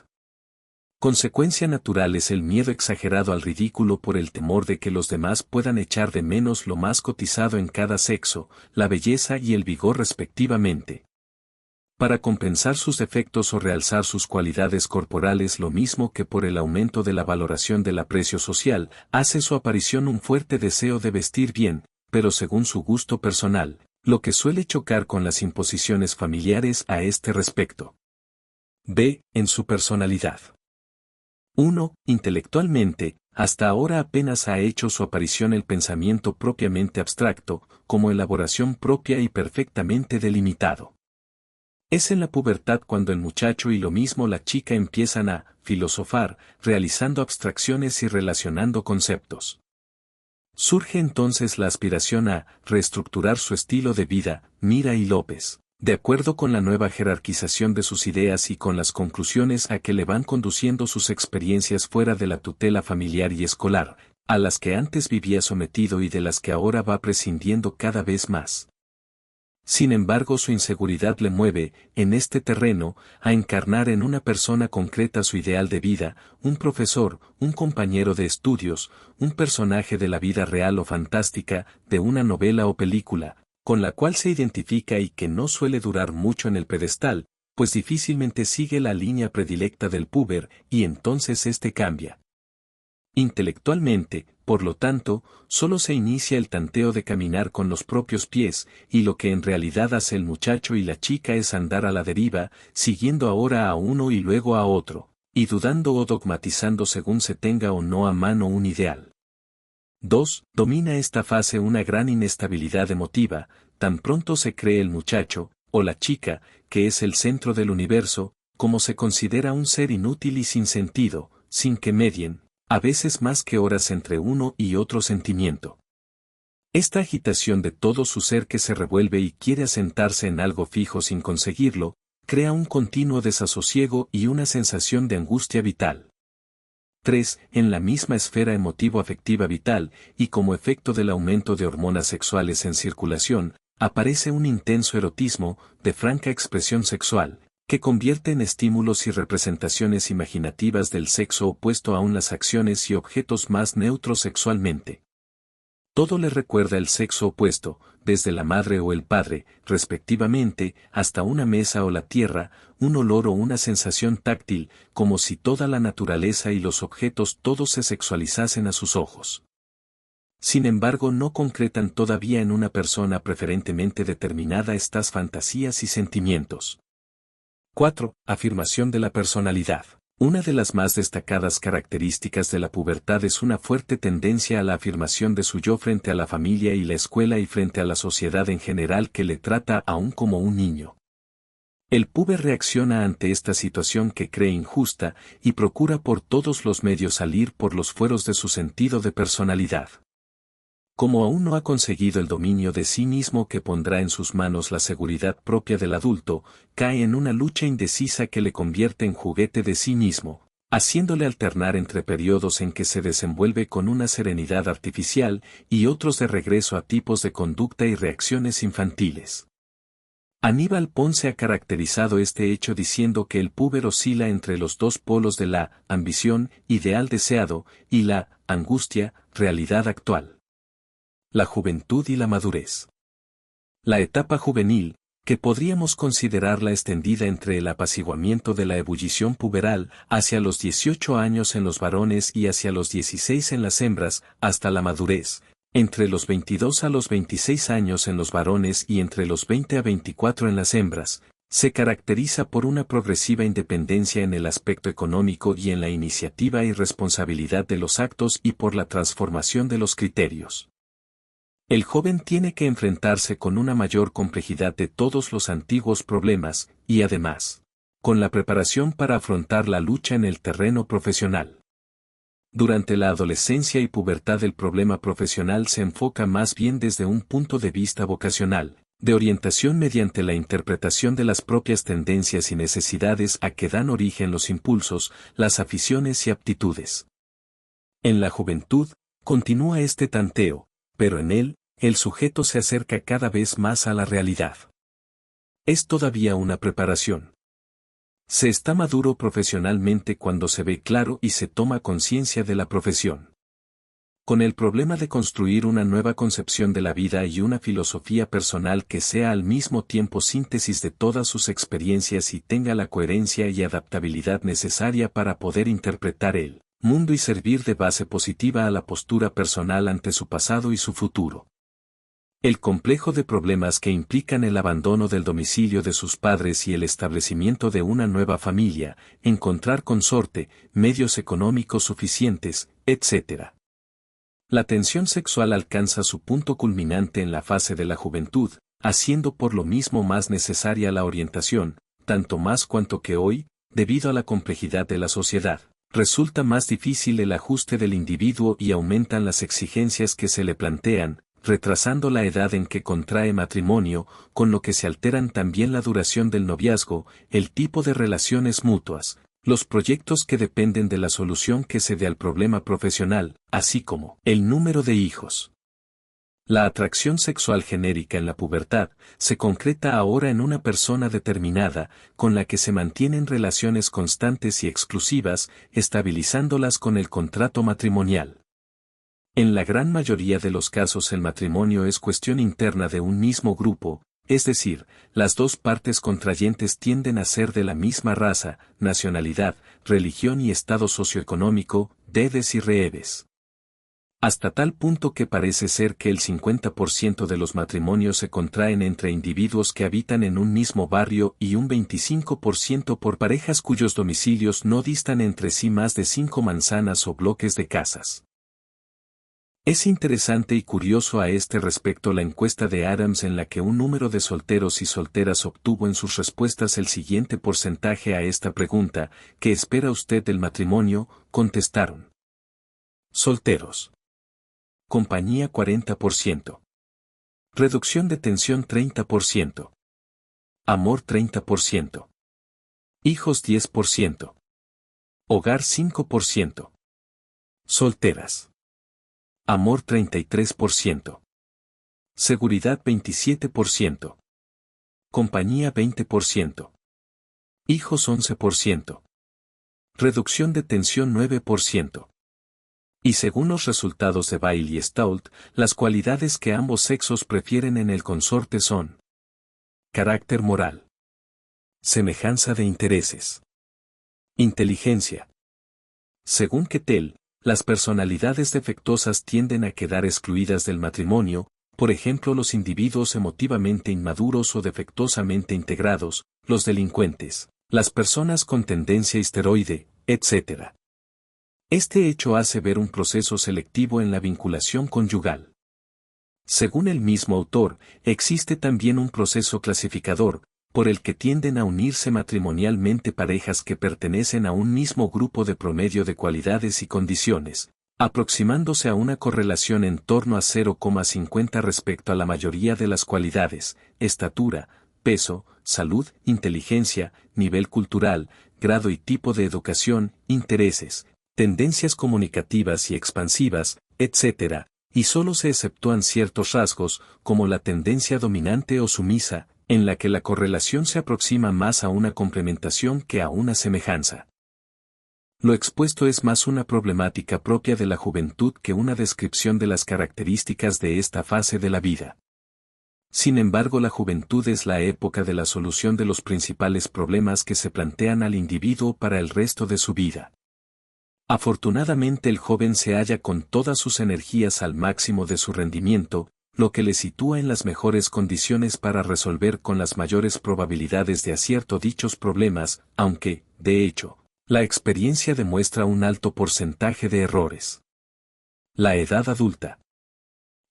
Consecuencia natural es el miedo exagerado al ridículo por el temor de que los demás puedan echar de menos lo más cotizado en cada sexo, la belleza y el vigor respectivamente. Para compensar sus defectos o realzar sus cualidades corporales, lo mismo que por el aumento de la valoración del aprecio social, hace su aparición un fuerte deseo de vestir bien, pero según su gusto personal, lo que suele chocar con las imposiciones familiares a este respecto. B. En su personalidad. 1. Intelectualmente, hasta ahora apenas ha hecho su aparición el pensamiento propiamente abstracto, como elaboración propia y perfectamente delimitado. Es en la pubertad cuando el muchacho y lo mismo la chica empiezan a filosofar, realizando abstracciones y relacionando conceptos. Surge entonces la aspiración a reestructurar su estilo de vida, Mira y López, de acuerdo con la nueva jerarquización de sus ideas y con las conclusiones a que le van conduciendo sus experiencias fuera de la tutela familiar y escolar, a las que antes vivía sometido y de las que ahora va prescindiendo cada vez más. Sin embargo, su inseguridad le mueve, en este terreno, a encarnar en una persona concreta su ideal de vida, un profesor, un compañero de estudios, un personaje de la vida real o fantástica, de una novela o película, con la cual se identifica y que no suele durar mucho en el pedestal, pues difícilmente sigue la línea predilecta del púber, y entonces este cambia. Intelectualmente, por lo tanto, solo se inicia el tanteo de caminar con los propios pies, y lo que en realidad hace el muchacho y la chica es andar a la deriva, siguiendo ahora a uno y luego a otro, y dudando o dogmatizando según se tenga o no a mano un ideal. 2. Domina esta fase una gran inestabilidad emotiva, tan pronto se cree el muchacho, o la chica, que es el centro del universo, como se considera un ser inútil y sin sentido, sin que medien, a veces más que horas entre uno y otro sentimiento. Esta agitación de todo su ser que se revuelve y quiere asentarse en algo fijo sin conseguirlo, crea un continuo desasosiego y una sensación de angustia vital. 3. En la misma esfera emotivo-afectiva vital, y como efecto del aumento de hormonas sexuales en circulación, aparece un intenso erotismo, de franca expresión sexual, que convierte en estímulos y representaciones imaginativas del sexo opuesto aún las acciones y objetos más neutros sexualmente. Todo le recuerda el sexo opuesto, desde la madre o el padre, respectivamente, hasta una mesa o la tierra, un olor o una sensación táctil, como si toda la naturaleza y los objetos todos se sexualizasen a sus ojos. Sin embargo, no concretan todavía en una persona preferentemente determinada estas fantasías y sentimientos. 4. Afirmación de la personalidad. Una de las más destacadas características de la pubertad es una fuerte tendencia a la afirmación de su yo frente a la familia y la escuela y frente a la sociedad en general que le trata aún como un niño. El puber reacciona ante esta situación que cree injusta y procura por todos los medios salir por los fueros de su sentido de personalidad. Como aún no ha conseguido el dominio de sí mismo que pondrá en sus manos la seguridad propia del adulto, cae en una lucha indecisa que le convierte en juguete de sí mismo, haciéndole alternar entre periodos en que se desenvuelve con una serenidad artificial y otros de regreso a tipos de conducta y reacciones infantiles. Aníbal Ponce ha caracterizado este hecho diciendo que el puber oscila entre los dos polos de la ambición, ideal deseado, y la angustia, realidad actual. La juventud y la madurez. La etapa juvenil, que podríamos considerarla extendida entre el apaciguamiento de la ebullición puberal hacia los 18 años en los varones y hacia los 16 en las hembras, hasta la madurez, entre los 22 a los 26 años en los varones y entre los 20 a 24 en las hembras, se caracteriza por una progresiva independencia en el aspecto económico y en la iniciativa y responsabilidad de los actos y por la transformación de los criterios. El joven tiene que enfrentarse con una mayor complejidad de todos los antiguos problemas, y además, con la preparación para afrontar la lucha en el terreno profesional. Durante la adolescencia y pubertad el problema profesional se enfoca más bien desde un punto de vista vocacional, de orientación mediante la interpretación de las propias tendencias y necesidades a que dan origen los impulsos, las aficiones y aptitudes. En la juventud, continúa este tanteo, pero en él, el sujeto se acerca cada vez más a la realidad. Es todavía una preparación. Se está maduro profesionalmente cuando se ve claro y se toma conciencia de la profesión. Con el problema de construir una nueva concepción de la vida y una filosofía personal que sea al mismo tiempo síntesis de todas sus experiencias y tenga la coherencia y adaptabilidad necesaria para poder interpretar el mundo y servir de base positiva a la postura personal ante su pasado y su futuro. El complejo de problemas que implican el abandono del domicilio de sus padres y el establecimiento de una nueva familia, encontrar consorte, medios económicos suficientes, etc. La tensión sexual alcanza su punto culminante en la fase de la juventud, haciendo por lo mismo más necesaria la orientación, tanto más cuanto que hoy, debido a la complejidad de la sociedad, resulta más difícil el ajuste del individuo y aumentan las exigencias que se le plantean, retrasando la edad en que contrae matrimonio, con lo que se alteran también la duración del noviazgo, el tipo de relaciones mutuas, los proyectos que dependen de la solución que se dé al problema profesional, así como el número de hijos. La atracción sexual genérica en la pubertad se concreta ahora en una persona determinada, con la que se mantienen relaciones constantes y exclusivas, estabilizándolas con el contrato matrimonial. En la gran mayoría de los casos el matrimonio es cuestión interna de un mismo grupo, es decir, las dos partes contrayentes tienden a ser de la misma raza, nacionalidad, religión y estado socioeconómico, dedes y reheves. Hasta tal punto que parece ser que el 50% de los matrimonios se contraen entre individuos que habitan en un mismo barrio y un 25% por parejas cuyos domicilios no distan entre sí más de 5 manzanas o bloques de casas. Es interesante y curioso a este respecto la encuesta de Adams en la que un número de solteros y solteras obtuvo en sus respuestas el siguiente porcentaje a esta pregunta: ¿qué espera usted del matrimonio? Contestaron: solteros. Compañía 40%. Reducción de tensión 30%. Amor 30%. Hijos 10%. Hogar 5%. Solteras. Amor 33%. Seguridad 27%. Compañía 20%. Hijos 11%. Reducción de tensión 9%. Y según los resultados de Bailey y Stout, las cualidades que ambos sexos prefieren en el consorte son: carácter moral, semejanza de intereses, inteligencia. Según Kettel, las personalidades defectuosas tienden a quedar excluidas del matrimonio, por ejemplo los individuos emotivamente inmaduros o defectuosamente integrados, los delincuentes, las personas con tendencia histeroide, etc. Este hecho hace ver un proceso selectivo en la vinculación conyugal. Según el mismo autor, existe también un proceso clasificador, por el que tienden a unirse matrimonialmente parejas que pertenecen a un mismo grupo de promedio de cualidades y condiciones, aproximándose a una correlación en torno a 0,50 respecto a la mayoría de las cualidades: estatura, peso, salud, inteligencia, nivel cultural, grado y tipo de educación, intereses, tendencias comunicativas y expansivas, etc., y solo se exceptúan ciertos rasgos, como la tendencia dominante o sumisa, en la que la correlación se aproxima más a una complementación que a una semejanza. Lo expuesto es más una problemática propia de la juventud que una descripción de las características de esta fase de la vida. Sin embargo, la juventud es la época de la solución de los principales problemas que se plantean al individuo para el resto de su vida. Afortunadamente el joven se halla con todas sus energías al máximo de su rendimiento, lo que le sitúa en las mejores condiciones para resolver con las mayores probabilidades de acierto dichos problemas, aunque, de hecho, la experiencia demuestra un alto porcentaje de errores. La edad adulta.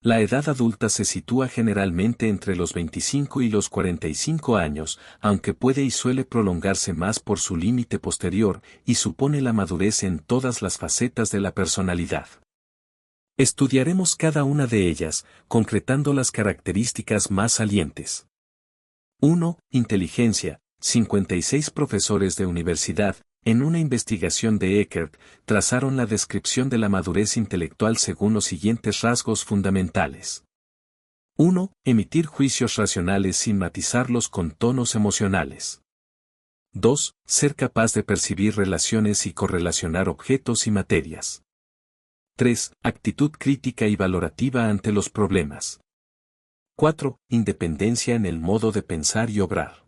La edad adulta se sitúa generalmente entre los 25 y los 45 años, aunque puede y suele prolongarse más por su límite posterior, y supone la madurez en todas las facetas de la personalidad. Estudiaremos cada una de ellas, concretando las características más salientes. 1. Inteligencia. 56 profesores de universidad, en una investigación de Eckert, trazaron la descripción de la madurez intelectual según los siguientes rasgos fundamentales. 1. Emitir juicios racionales sin matizarlos con tonos emocionales. 2. Ser capaz de percibir relaciones y correlacionar objetos y materias. 3. Actitud crítica y valorativa ante los problemas. 4. Independencia en el modo de pensar y obrar.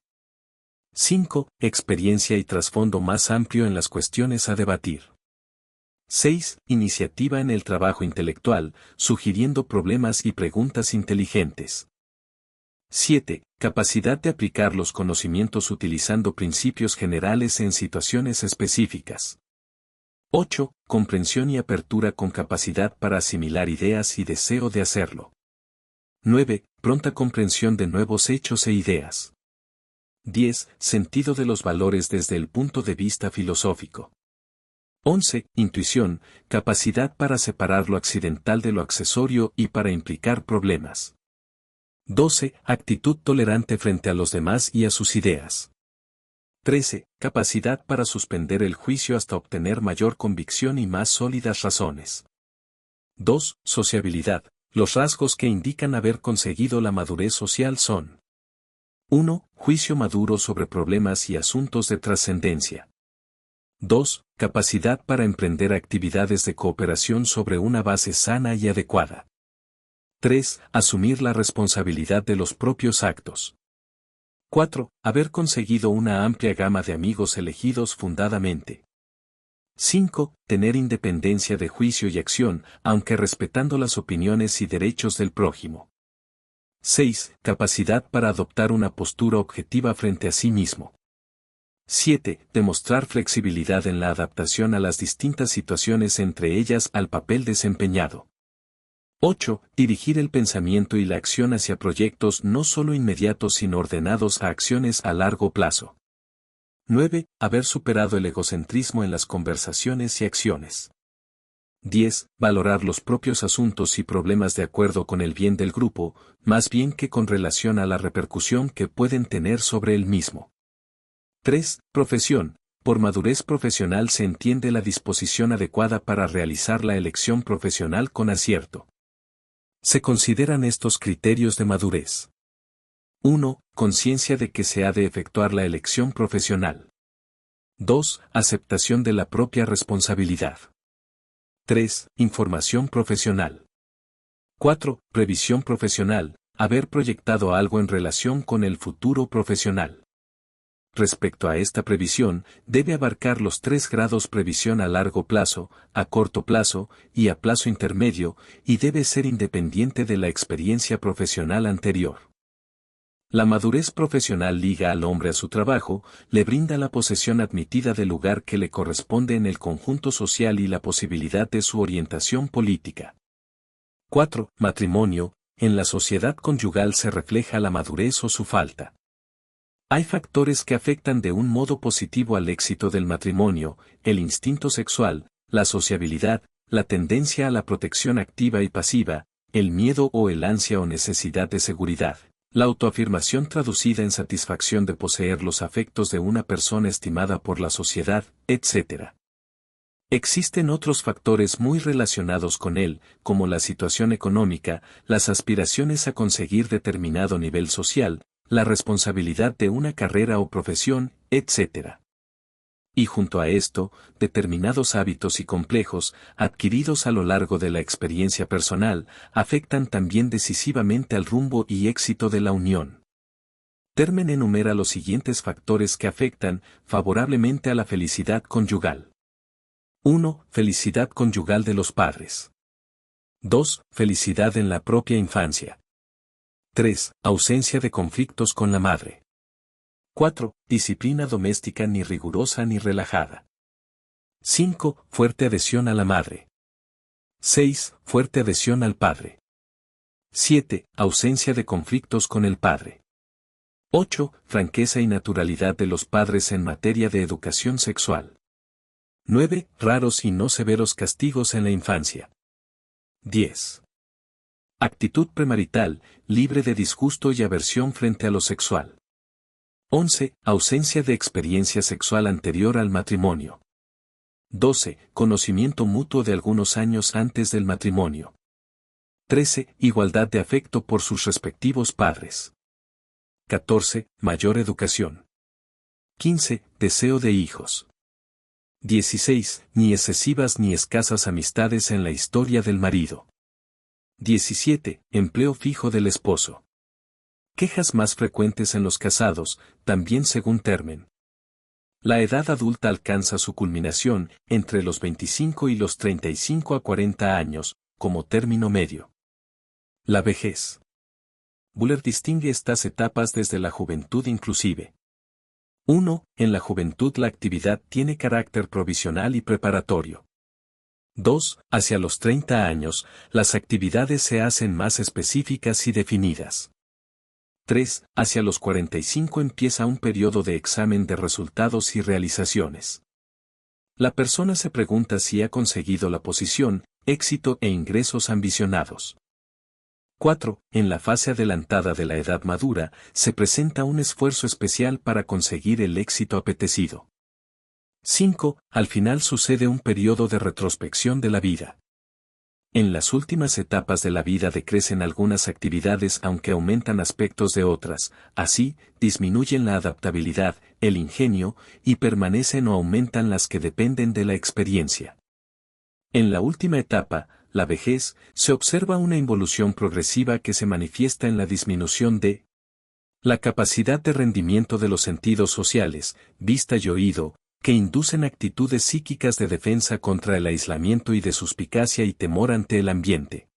5. Experiencia y trasfondo más amplio en las cuestiones a debatir. 6. Iniciativa en el trabajo intelectual, sugiriendo problemas y preguntas inteligentes. 7. Capacidad de aplicar los conocimientos utilizando principios generales en situaciones específicas. 8. Comprensión y apertura con capacidad para asimilar ideas y deseo de hacerlo. 9. Pronta comprensión de nuevos hechos e ideas. 10. Sentido de los valores desde el punto de vista filosófico. 11. Intuición, capacidad para separar lo accidental de lo accesorio y para implicar problemas. 12. Actitud tolerante frente a los demás y a sus ideas. 13. Capacidad para suspender el juicio hasta obtener mayor convicción y más sólidas razones. 2. Sociabilidad. Los rasgos que indican haber conseguido la madurez social son: 1. Juicio maduro sobre problemas y asuntos de trascendencia. 2. Capacidad para emprender actividades de cooperación sobre una base sana y adecuada. 3. Asumir la responsabilidad de los propios actos. 4. Haber conseguido una amplia gama de amigos elegidos fundadamente. 5. Tener independencia de juicio y acción, aunque respetando las opiniones y derechos del prójimo. 6. Capacidad para adoptar una postura objetiva frente a sí mismo. 7. Demostrar flexibilidad en la adaptación a las distintas situaciones, entre ellas al papel desempeñado. 8. Dirigir el pensamiento y la acción hacia proyectos no solo inmediatos sino ordenados a acciones a largo plazo. 9. Haber superado el egocentrismo en las conversaciones y acciones. 10. Valorar los propios asuntos y problemas de acuerdo con el bien del grupo, más bien que con relación a la repercusión que pueden tener sobre el mismo. 3. Profesión. Por madurez profesional se entiende la disposición adecuada para realizar la elección profesional con acierto. Se consideran estos criterios de madurez. 1. Conciencia de que se ha de efectuar la elección profesional. 2. Aceptación de la propia responsabilidad. 3. Información profesional. 4. Previsión profesional. Haber proyectado algo en relación con el futuro profesional. Respecto a esta previsión, debe abarcar los 3 grados: previsión a largo plazo, a corto plazo y a plazo intermedio, y debe ser independiente de la experiencia profesional anterior. La madurez profesional liga al hombre a su trabajo, le brinda la posesión admitida del lugar que le corresponde en el conjunto social y la posibilidad de su orientación política. 4. Matrimonio. En la sociedad conyugal se refleja la madurez o su falta. Hay factores que afectan de un modo positivo al éxito del matrimonio: el instinto sexual, la sociabilidad, la tendencia a la protección activa y pasiva, el miedo o el ansia o necesidad de seguridad, la autoafirmación traducida en satisfacción de poseer los afectos de una persona estimada por la sociedad, etc. Existen otros factores muy relacionados con él, como la situación económica, las aspiraciones a conseguir determinado nivel social, la responsabilidad de una carrera o profesión, etc. Y junto a esto, determinados hábitos y complejos, adquiridos a lo largo de la experiencia personal, afectan también decisivamente al rumbo y éxito de la unión. Termen enumera los siguientes factores que afectan favorablemente a la felicidad conyugal. 1. Felicidad conyugal de los padres. 2. Felicidad en la propia infancia. 3. Ausencia de conflictos con la madre. 4. Disciplina doméstica ni rigurosa ni relajada. 5. Fuerte adhesión a la madre. 6. Fuerte adhesión al padre. 7. Ausencia de conflictos con el padre. 8. Franqueza y naturalidad de los padres en materia de educación sexual. 9. Raros y no severos castigos en la infancia. 10. Actitud premarital, libre de disgusto y aversión frente a lo sexual. 11. Ausencia de experiencia sexual anterior al matrimonio. 12. Conocimiento mutuo de algunos años antes del matrimonio. 13. Igualdad de afecto por sus respectivos padres. 14. Mayor educación. 15. Deseo de hijos. 16. Ni excesivas ni escasas amistades en la historia del marido. 17. Empleo fijo del esposo. Quejas más frecuentes en los casados, también según Termen. La edad adulta alcanza su culminación entre los 25 y los 35 a 40 años, como término medio. La vejez. Buller distingue estas etapas desde la juventud inclusive. 1. En la juventud la actividad tiene carácter provisional y preparatorio. 2. Hacia los 30 años, las actividades se hacen más específicas y definidas. 3. Hacia los 45 empieza un periodo de examen de resultados y realizaciones. La persona se pregunta si ha conseguido la posición, éxito e ingresos ambicionados. 4. En la fase adelantada de la edad madura, se presenta un esfuerzo especial para conseguir el éxito apetecido. 5. Al final sucede un periodo de retrospección de la vida. En las últimas etapas de la vida decrecen algunas actividades aunque aumentan aspectos de otras, así, disminuyen la adaptabilidad, el ingenio, y permanecen o aumentan las que dependen de la experiencia. En la última etapa, la vejez, se observa una involución progresiva que se manifiesta en la disminución de la capacidad de rendimiento de los sentidos sociales, vista y oído, que inducen actitudes psíquicas de defensa contra el aislamiento y de suspicacia y temor ante el ambiente.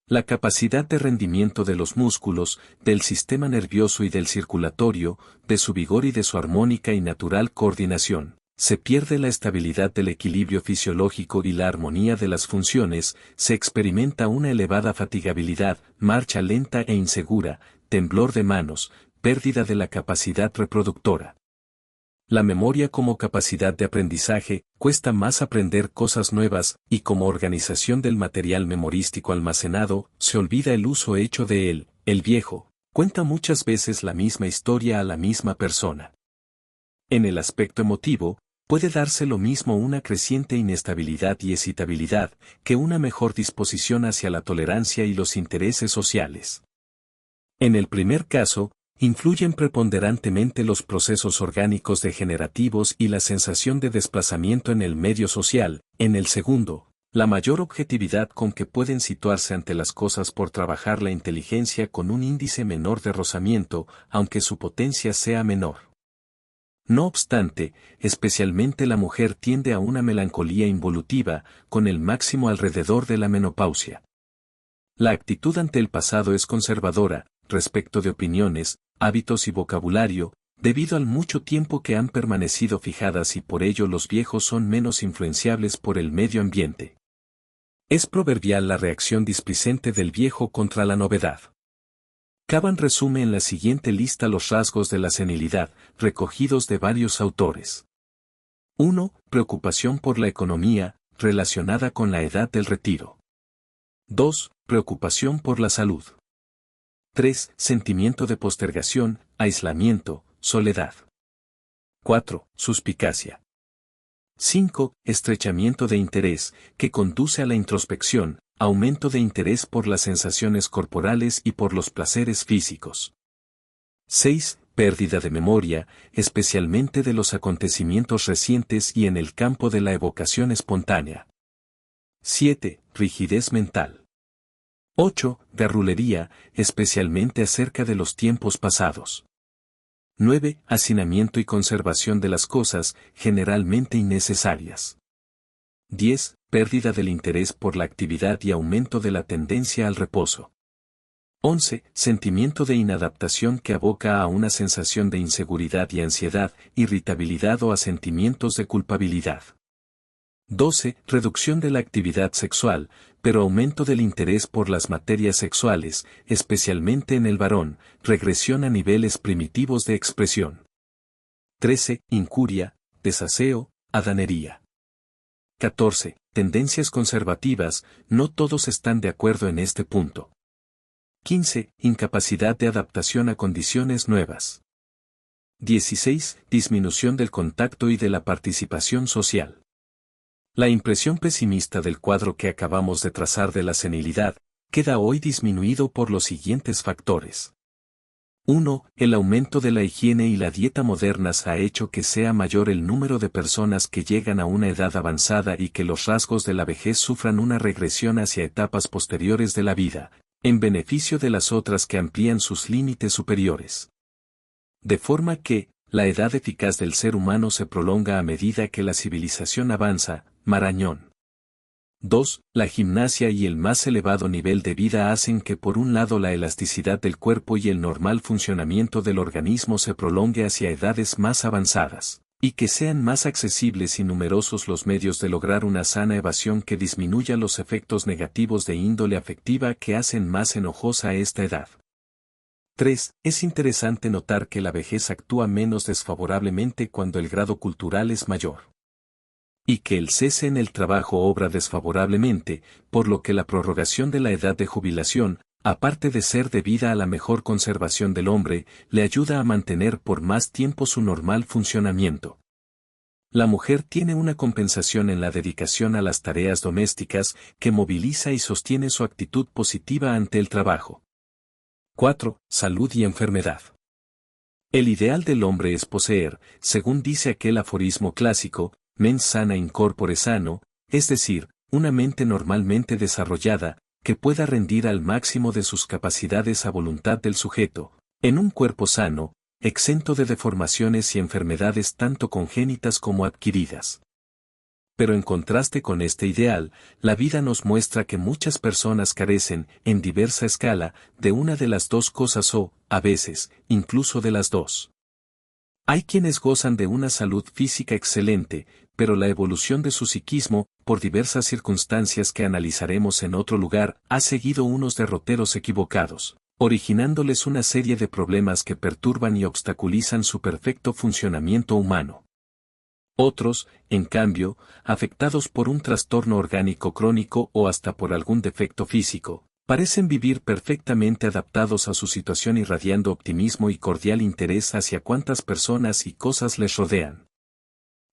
La capacidad de rendimiento de los músculos, del sistema nervioso y del circulatorio, de su vigor y de su armónica y natural coordinación. Se pierde la estabilidad del equilibrio fisiológico y la armonía de las funciones, se experimenta una elevada fatigabilidad, marcha lenta e insegura, temblor de manos, pérdida de la capacidad reproductora. La memoria como capacidad de aprendizaje, cuesta más aprender cosas nuevas, y como organización del material memorístico almacenado, se olvida el uso hecho de él. El viejo cuenta muchas veces la misma historia a la misma persona. En el aspecto emotivo, puede darse lo mismo una creciente inestabilidad y excitabilidad, que una mejor disposición hacia la tolerancia y los intereses sociales. En el primer caso, influyen preponderantemente los procesos orgánicos degenerativos y la sensación de desplazamiento en el medio social. En el segundo, la mayor objetividad con que pueden situarse ante las cosas por trabajar la inteligencia con un índice menor de rozamiento, aunque su potencia sea menor. No obstante, especialmente la mujer tiende a una melancolía involutiva, con el máximo alrededor de la menopausia. La actitud ante el pasado es conservadora, respecto de opiniones, hábitos y vocabulario, debido al mucho tiempo que han permanecido fijadas y por ello los viejos son menos influenciables por el medio ambiente. Es proverbial la reacción displicente del viejo contra la novedad. Caban resume en la siguiente lista los rasgos de la senilidad, recogidos de varios autores. 1. Preocupación por la economía, relacionada con la edad del retiro. 2. Preocupación por la salud. 3. Sentimiento de postergación, aislamiento, soledad. 4. Suspicacia. 5. Estrechamiento de interés, que conduce a la introspección, aumento de interés por las sensaciones corporales y por los placeres físicos. 6. Pérdida de memoria, especialmente de los acontecimientos recientes y en el campo de la evocación espontánea. 7. Rigidez mental. 8. Garrulería, especialmente acerca de los tiempos pasados. 9. Hacinamiento y conservación de las cosas, generalmente innecesarias. 10. Pérdida del interés por la actividad y aumento de la tendencia al reposo. 11. Sentimiento de inadaptación que aboca a una sensación de inseguridad y ansiedad, irritabilidad o a sentimientos de culpabilidad. 12. Reducción de la actividad sexual, pero aumento del interés por las materias sexuales, especialmente en el varón, regresión a niveles primitivos de expresión. 13. Incuria, desaseo, adanería. 14. Tendencias conservativas, no todos están de acuerdo en este punto. 15. Incapacidad de adaptación a condiciones nuevas. 16. Disminución del contacto y de la participación social. La impresión pesimista del cuadro que acabamos de trazar de la senilidad, queda hoy disminuido por los siguientes factores. 1. El aumento de la higiene y la dieta modernas ha hecho que sea mayor el número de personas que llegan a una edad avanzada y que los rasgos de la vejez sufran una regresión hacia etapas posteriores de la vida, en beneficio de las otras que amplían sus límites superiores. De forma que, la edad eficaz del ser humano se prolonga a medida que la civilización avanza. Marañón. 2. La gimnasia y el más elevado nivel de vida hacen que por un lado la elasticidad del cuerpo y el normal funcionamiento del organismo se prolongue hacia edades más avanzadas, y que sean más accesibles y numerosos los medios de lograr una sana evasión que disminuya los efectos negativos de índole afectiva que hacen más enojosa a esta edad. 3. Es interesante notar que la vejez actúa menos desfavorablemente cuando el grado cultural es mayor. Y que el cese en el trabajo obra desfavorablemente, por lo que la prorrogación de la edad de jubilación, aparte de ser debida a la mejor conservación del hombre, le ayuda a mantener por más tiempo su normal funcionamiento. La mujer tiene una compensación en la dedicación a las tareas domésticas que moviliza y sostiene su actitud positiva ante el trabajo. 4. Salud y enfermedad. El ideal del hombre es poseer, según dice aquel aforismo clásico, mens sana in corpore sano, es decir, una mente normalmente desarrollada, que pueda rendir al máximo de sus capacidades a voluntad del sujeto, en un cuerpo sano, exento de deformaciones y enfermedades tanto congénitas como adquiridas. Pero en contraste con este ideal, la vida nos muestra que muchas personas carecen, en diversa escala, de una de las dos cosas o, a veces, incluso de las dos. Hay quienes gozan de una salud física excelente, pero la evolución de su psiquismo, por diversas circunstancias que analizaremos en otro lugar, ha seguido unos derroteros equivocados, originándoles una serie de problemas que perturban y obstaculizan su perfecto funcionamiento humano. Otros, en cambio, afectados por un trastorno orgánico crónico o hasta por algún defecto físico, parecen vivir perfectamente adaptados a su situación irradiando optimismo y cordial interés hacia cuantas personas y cosas les rodean.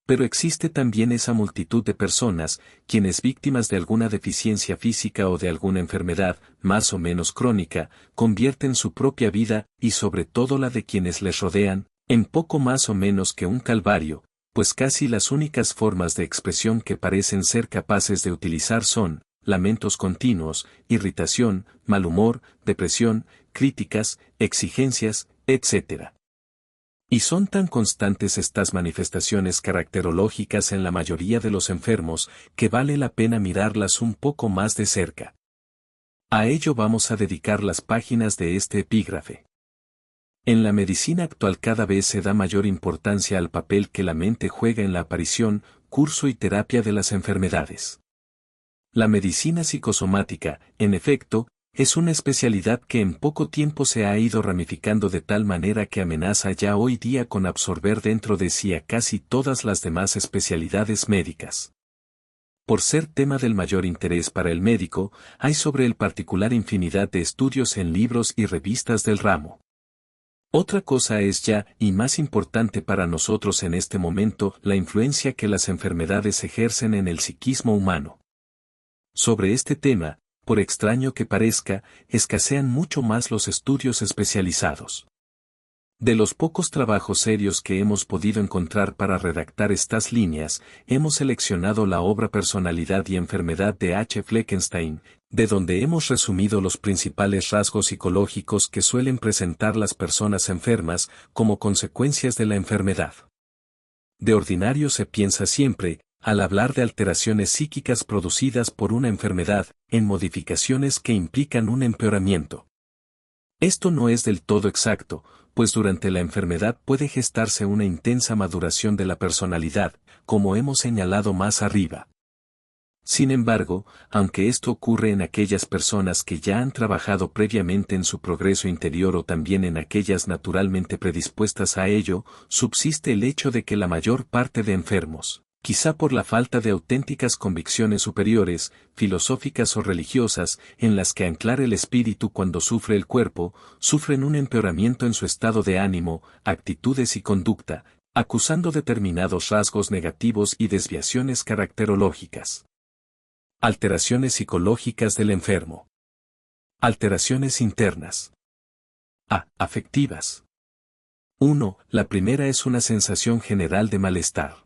Pero existe también esa multitud de personas, quienes víctimas de alguna deficiencia física o de alguna enfermedad, más o menos crónica, convierten su propia vida, y sobre todo la de quienes les rodean, en poco más o menos que un calvario, pues casi las únicas formas de expresión que parecen ser capaces de utilizar son, lamentos continuos, irritación, mal humor, depresión, críticas, exigencias, etc. Y son tan constantes estas manifestaciones caracterológicas en la mayoría de los enfermos, que vale la pena mirarlas un poco más de cerca. A ello vamos a dedicar las páginas de este epígrafe. En la medicina actual cada vez se da mayor importancia al papel que la mente juega en la aparición, curso y terapia de las enfermedades. La medicina psicosomática, en efecto, es una especialidad que en poco tiempo se ha ido ramificando de tal manera que amenaza ya hoy día con absorber dentro de sí a casi todas las demás especialidades médicas. Por ser tema del mayor interés para el médico, hay sobre el particular infinidad de estudios en libros y revistas del ramo. Otra cosa es ya, y más importante para nosotros en este momento, la influencia que las enfermedades ejercen en el psiquismo humano. Sobre este tema, por extraño que parezca, escasean mucho más los estudios especializados. De los pocos trabajos serios que hemos podido encontrar para redactar estas líneas, hemos seleccionado la obra Personalidad y Enfermedad de H. Fleckenstein, de donde hemos resumido los principales rasgos psicológicos que suelen presentar las personas enfermas como consecuencias de la enfermedad. De ordinario se piensa siempre, al hablar de alteraciones psíquicas producidas por una enfermedad, en modificaciones que implican un empeoramiento. Esto no es del todo exacto, pues durante la enfermedad puede gestarse una intensa maduración de la personalidad, como hemos señalado más arriba. Sin embargo, aunque esto ocurre en aquellas personas que ya han trabajado previamente en su progreso interior o también en aquellas naturalmente predispuestas a ello, subsiste el hecho de que la mayor parte de enfermos, quizá por la falta de auténticas convicciones superiores, filosóficas o religiosas, en las que anclar el espíritu cuando sufre el cuerpo, sufren un empeoramiento en su estado de ánimo, actitudes y conducta, acusando determinados rasgos negativos y desviaciones caracterológicas. Alteraciones psicológicas del enfermo. Alteraciones internas. A. Afectivas. 1. La primera es una sensación general de malestar.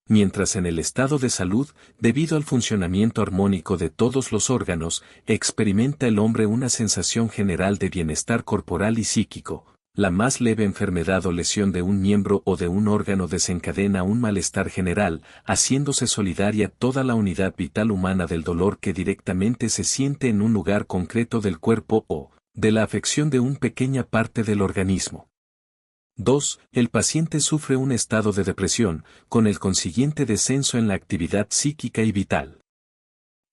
Mientras en el estado de salud, debido al funcionamiento armónico de todos los órganos, experimenta el hombre una sensación general de bienestar corporal y psíquico. La más leve enfermedad o lesión de un miembro o de un órgano desencadena un malestar general, haciéndose solidaria toda la unidad vital humana del dolor que directamente se siente en un lugar concreto del cuerpo o, de la afección de una pequeña parte del organismo. 2. El paciente sufre un estado de depresión, con el consiguiente descenso en la actividad psíquica y vital.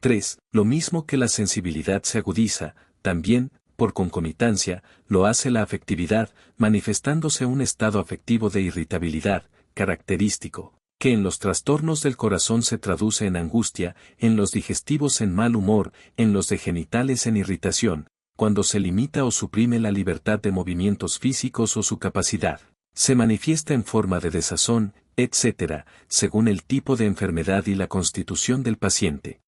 3. Lo mismo que la sensibilidad se agudiza, también, por concomitancia, lo hace la afectividad, manifestándose un estado afectivo de irritabilidad, característico, que en los trastornos del corazón se traduce en angustia, en los digestivos en mal humor, en los de genitales en irritación, cuando se limita o suprime la libertad de movimientos físicos o su capacidad, se manifiesta en forma de desazón, etc., según el tipo de enfermedad y la constitución del paciente.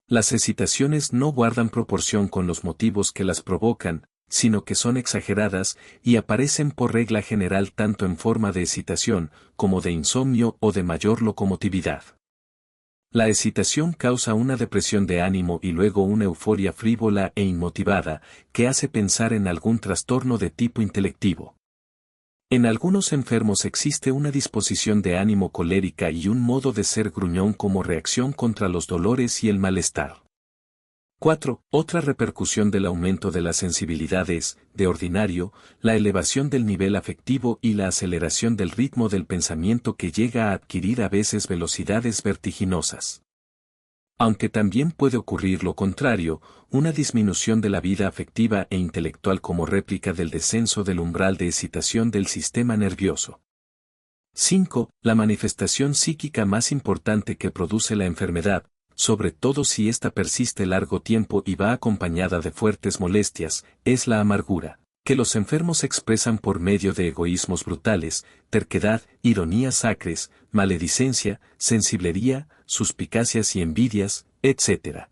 Las excitaciones no guardan proporción con los motivos que las provocan, sino que son exageradas y aparecen por regla general tanto en forma de excitación, como de insomnio o de mayor locomotividad. La excitación causa una depresión de ánimo y luego una euforia frívola e inmotivada, que hace pensar en algún trastorno de tipo intelectivo. En algunos enfermos existe una disposición de ánimo colérica y un modo de ser gruñón como reacción contra los dolores y el malestar. 4. Otra repercusión del aumento de la sensibilidad es, de ordinario, la elevación del nivel afectivo y la aceleración del ritmo del pensamiento que llega a adquirir a veces velocidades vertiginosas. Aunque también puede ocurrir lo contrario, una disminución de la vida afectiva e intelectual como réplica del descenso del umbral de excitación del sistema nervioso. 5. La manifestación psíquica más importante que produce la enfermedad, sobre todo si ésta persiste largo tiempo y va acompañada de fuertes molestias, es la amargura, que los enfermos expresan por medio de egoísmos brutales, terquedad, ironías acres, maledicencia, sensiblería, suspicacias y envidias, etc.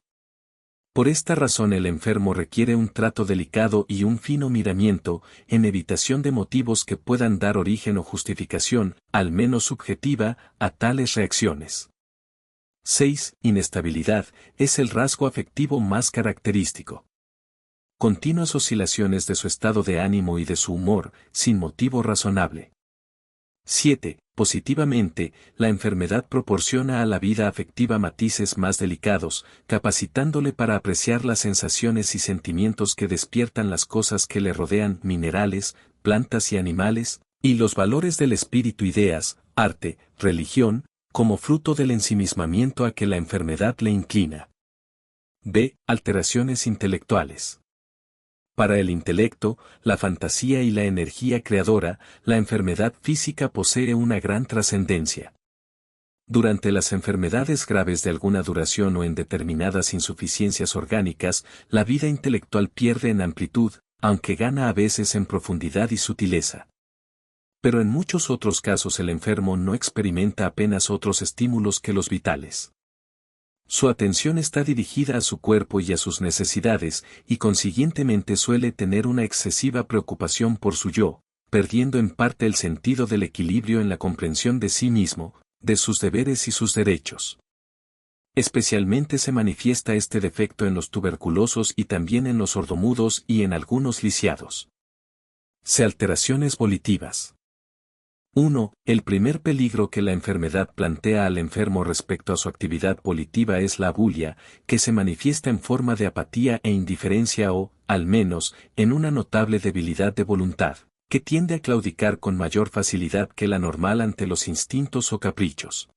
Por esta razón el enfermo requiere un trato delicado y un fino miramiento, en evitación de motivos que puedan dar origen o justificación, al menos subjetiva, a tales reacciones. 6. Inestabilidad, es el rasgo afectivo más característico. Continuas oscilaciones de su estado de ánimo y de su humor, sin motivo razonable. 7. Positivamente, la enfermedad proporciona a la vida afectiva matices más delicados, capacitándole para apreciar las sensaciones y sentimientos que despiertan las cosas que le rodean, minerales, plantas y animales, y los valores del espíritu, ideas, arte, religión, como fruto del ensimismamiento a que la enfermedad le inclina. B. Alteraciones intelectuales. Para el intelecto, la fantasía y la energía creadora, la enfermedad física posee una gran trascendencia. Durante las enfermedades graves de alguna duración o en determinadas insuficiencias orgánicas, la vida intelectual pierde en amplitud, aunque gana a veces en profundidad y sutileza. Pero en muchos otros casos el enfermo no experimenta apenas otros estímulos que los vitales. Su atención está dirigida a su cuerpo y a sus necesidades, y consiguientemente suele tener una excesiva preocupación por su yo, perdiendo en parte el sentido del equilibrio en la comprensión de sí mismo, de sus deberes y sus derechos. Especialmente se manifiesta este defecto en los tuberculosos y también en los sordomudos y en algunos lisiados. C. Alteraciones volitivas. 1. El primer peligro que la enfermedad plantea al enfermo respecto a su actividad volitiva es la abulia, que se manifiesta en forma de apatía e indiferencia o, al menos, en una notable debilidad de voluntad, que tiende a claudicar con mayor facilidad que la normal ante los instintos o caprichos.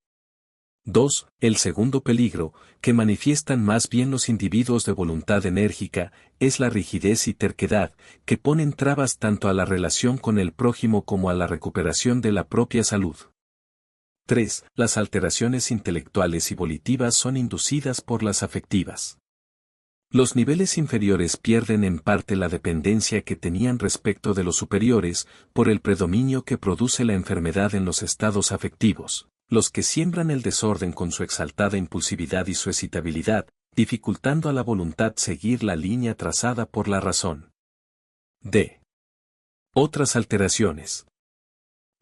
2. El segundo peligro, que manifiestan más bien los individuos de voluntad enérgica, es la rigidez y terquedad, que ponen trabas tanto a la relación con el prójimo como a la recuperación de la propia salud. 3. Las alteraciones intelectuales y volitivas son inducidas por las afectivas. Los niveles inferiores pierden en parte la dependencia que tenían respecto de los superiores, por el predominio que produce la enfermedad en los estados afectivos. Los que siembran el desorden con su exaltada impulsividad y su excitabilidad, dificultando a la voluntad seguir la línea trazada por la razón. D. Otras alteraciones.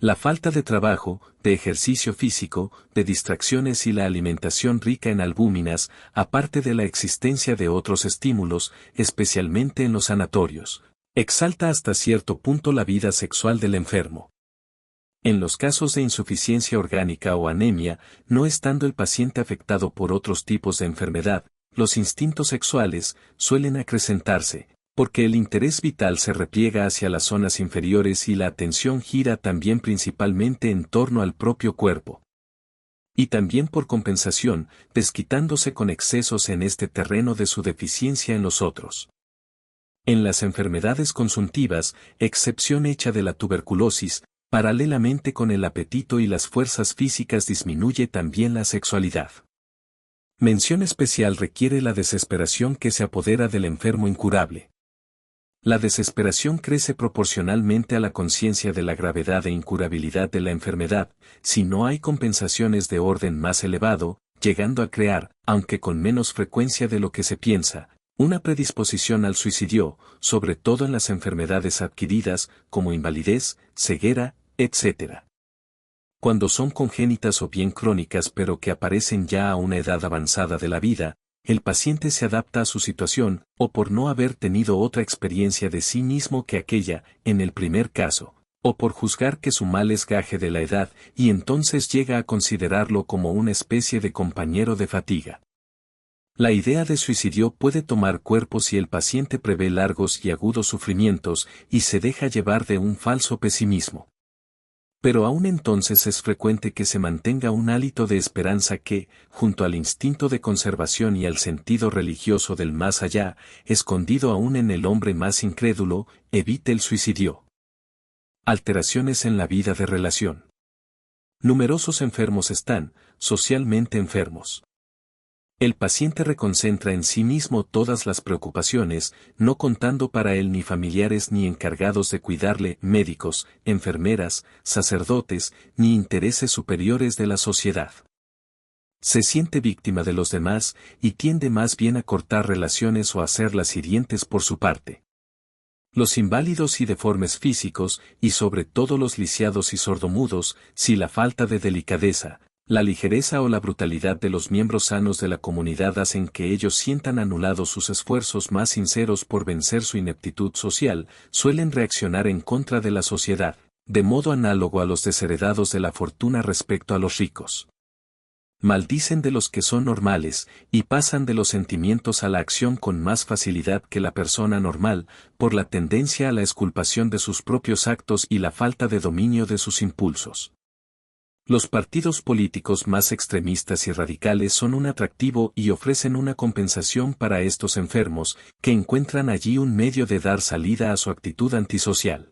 La falta de trabajo, de ejercicio físico, de distracciones y la alimentación rica en albúminas, aparte de la existencia de otros estímulos, especialmente en los sanatorios, exalta hasta cierto punto la vida sexual del enfermo. En los casos de insuficiencia orgánica o anemia, no estando el paciente afectado por otros tipos de enfermedad, los instintos sexuales suelen acrecentarse, porque el interés vital se repliega hacia las zonas inferiores y la atención gira también principalmente en torno al propio cuerpo. Y también por compensación, desquitándose con excesos en este terreno de su deficiencia en los otros. En las enfermedades consuntivas, excepción hecha de la tuberculosis, paralelamente con el apetito y las fuerzas físicas disminuye también la sexualidad. Mención especial requiere la desesperación que se apodera del enfermo incurable. La desesperación crece proporcionalmente a la conciencia de la gravedad e incurabilidad de la enfermedad, si no hay compensaciones de orden más elevado, llegando a crear, aunque con menos frecuencia de lo que se piensa, una predisposición al suicidio, sobre todo en las enfermedades adquiridas, como invalidez, ceguera, etc. Cuando son congénitas o bien crónicas pero que aparecen ya a una edad avanzada de la vida, el paciente se adapta a su situación, o por no haber tenido otra experiencia de sí mismo que aquella, en el primer caso, o por juzgar que su mal es gaje de la edad, y entonces llega a considerarlo como una especie de compañero de fatiga. La idea de suicidio puede tomar cuerpo si el paciente prevé largos y agudos sufrimientos y se deja llevar de un falso pesimismo. Pero aún entonces es frecuente que se mantenga un hálito de esperanza que, junto al instinto de conservación y al sentido religioso del más allá, escondido aún en el hombre más incrédulo, evite el suicidio. Alteraciones en la vida de relación. Numerosos enfermos están, socialmente enfermos. El paciente reconcentra en sí mismo todas las preocupaciones, no contando para él ni familiares ni encargados de cuidarle, médicos, enfermeras, sacerdotes, ni intereses superiores de la sociedad. Se siente víctima de los demás y tiende más bien a cortar relaciones o a hacerlas hirientes por su parte. Los inválidos y deformes físicos, y sobre todo los lisiados y sordomudos, si la falta de delicadeza, la ligereza o la brutalidad de los miembros sanos de la comunidad hacen que ellos sientan anulados sus esfuerzos más sinceros por vencer su ineptitud social, suelen reaccionar en contra de la sociedad, de modo análogo a los desheredados de la fortuna respecto a los ricos. Maldicen de los que son normales, y pasan de los sentimientos a la acción con más facilidad que la persona normal, por la tendencia a la exculpación de sus propios actos y la falta de dominio de sus impulsos. Los partidos políticos más extremistas y radicales son un atractivo y ofrecen una compensación para estos enfermos, que encuentran allí un medio de dar salida a su actitud antisocial.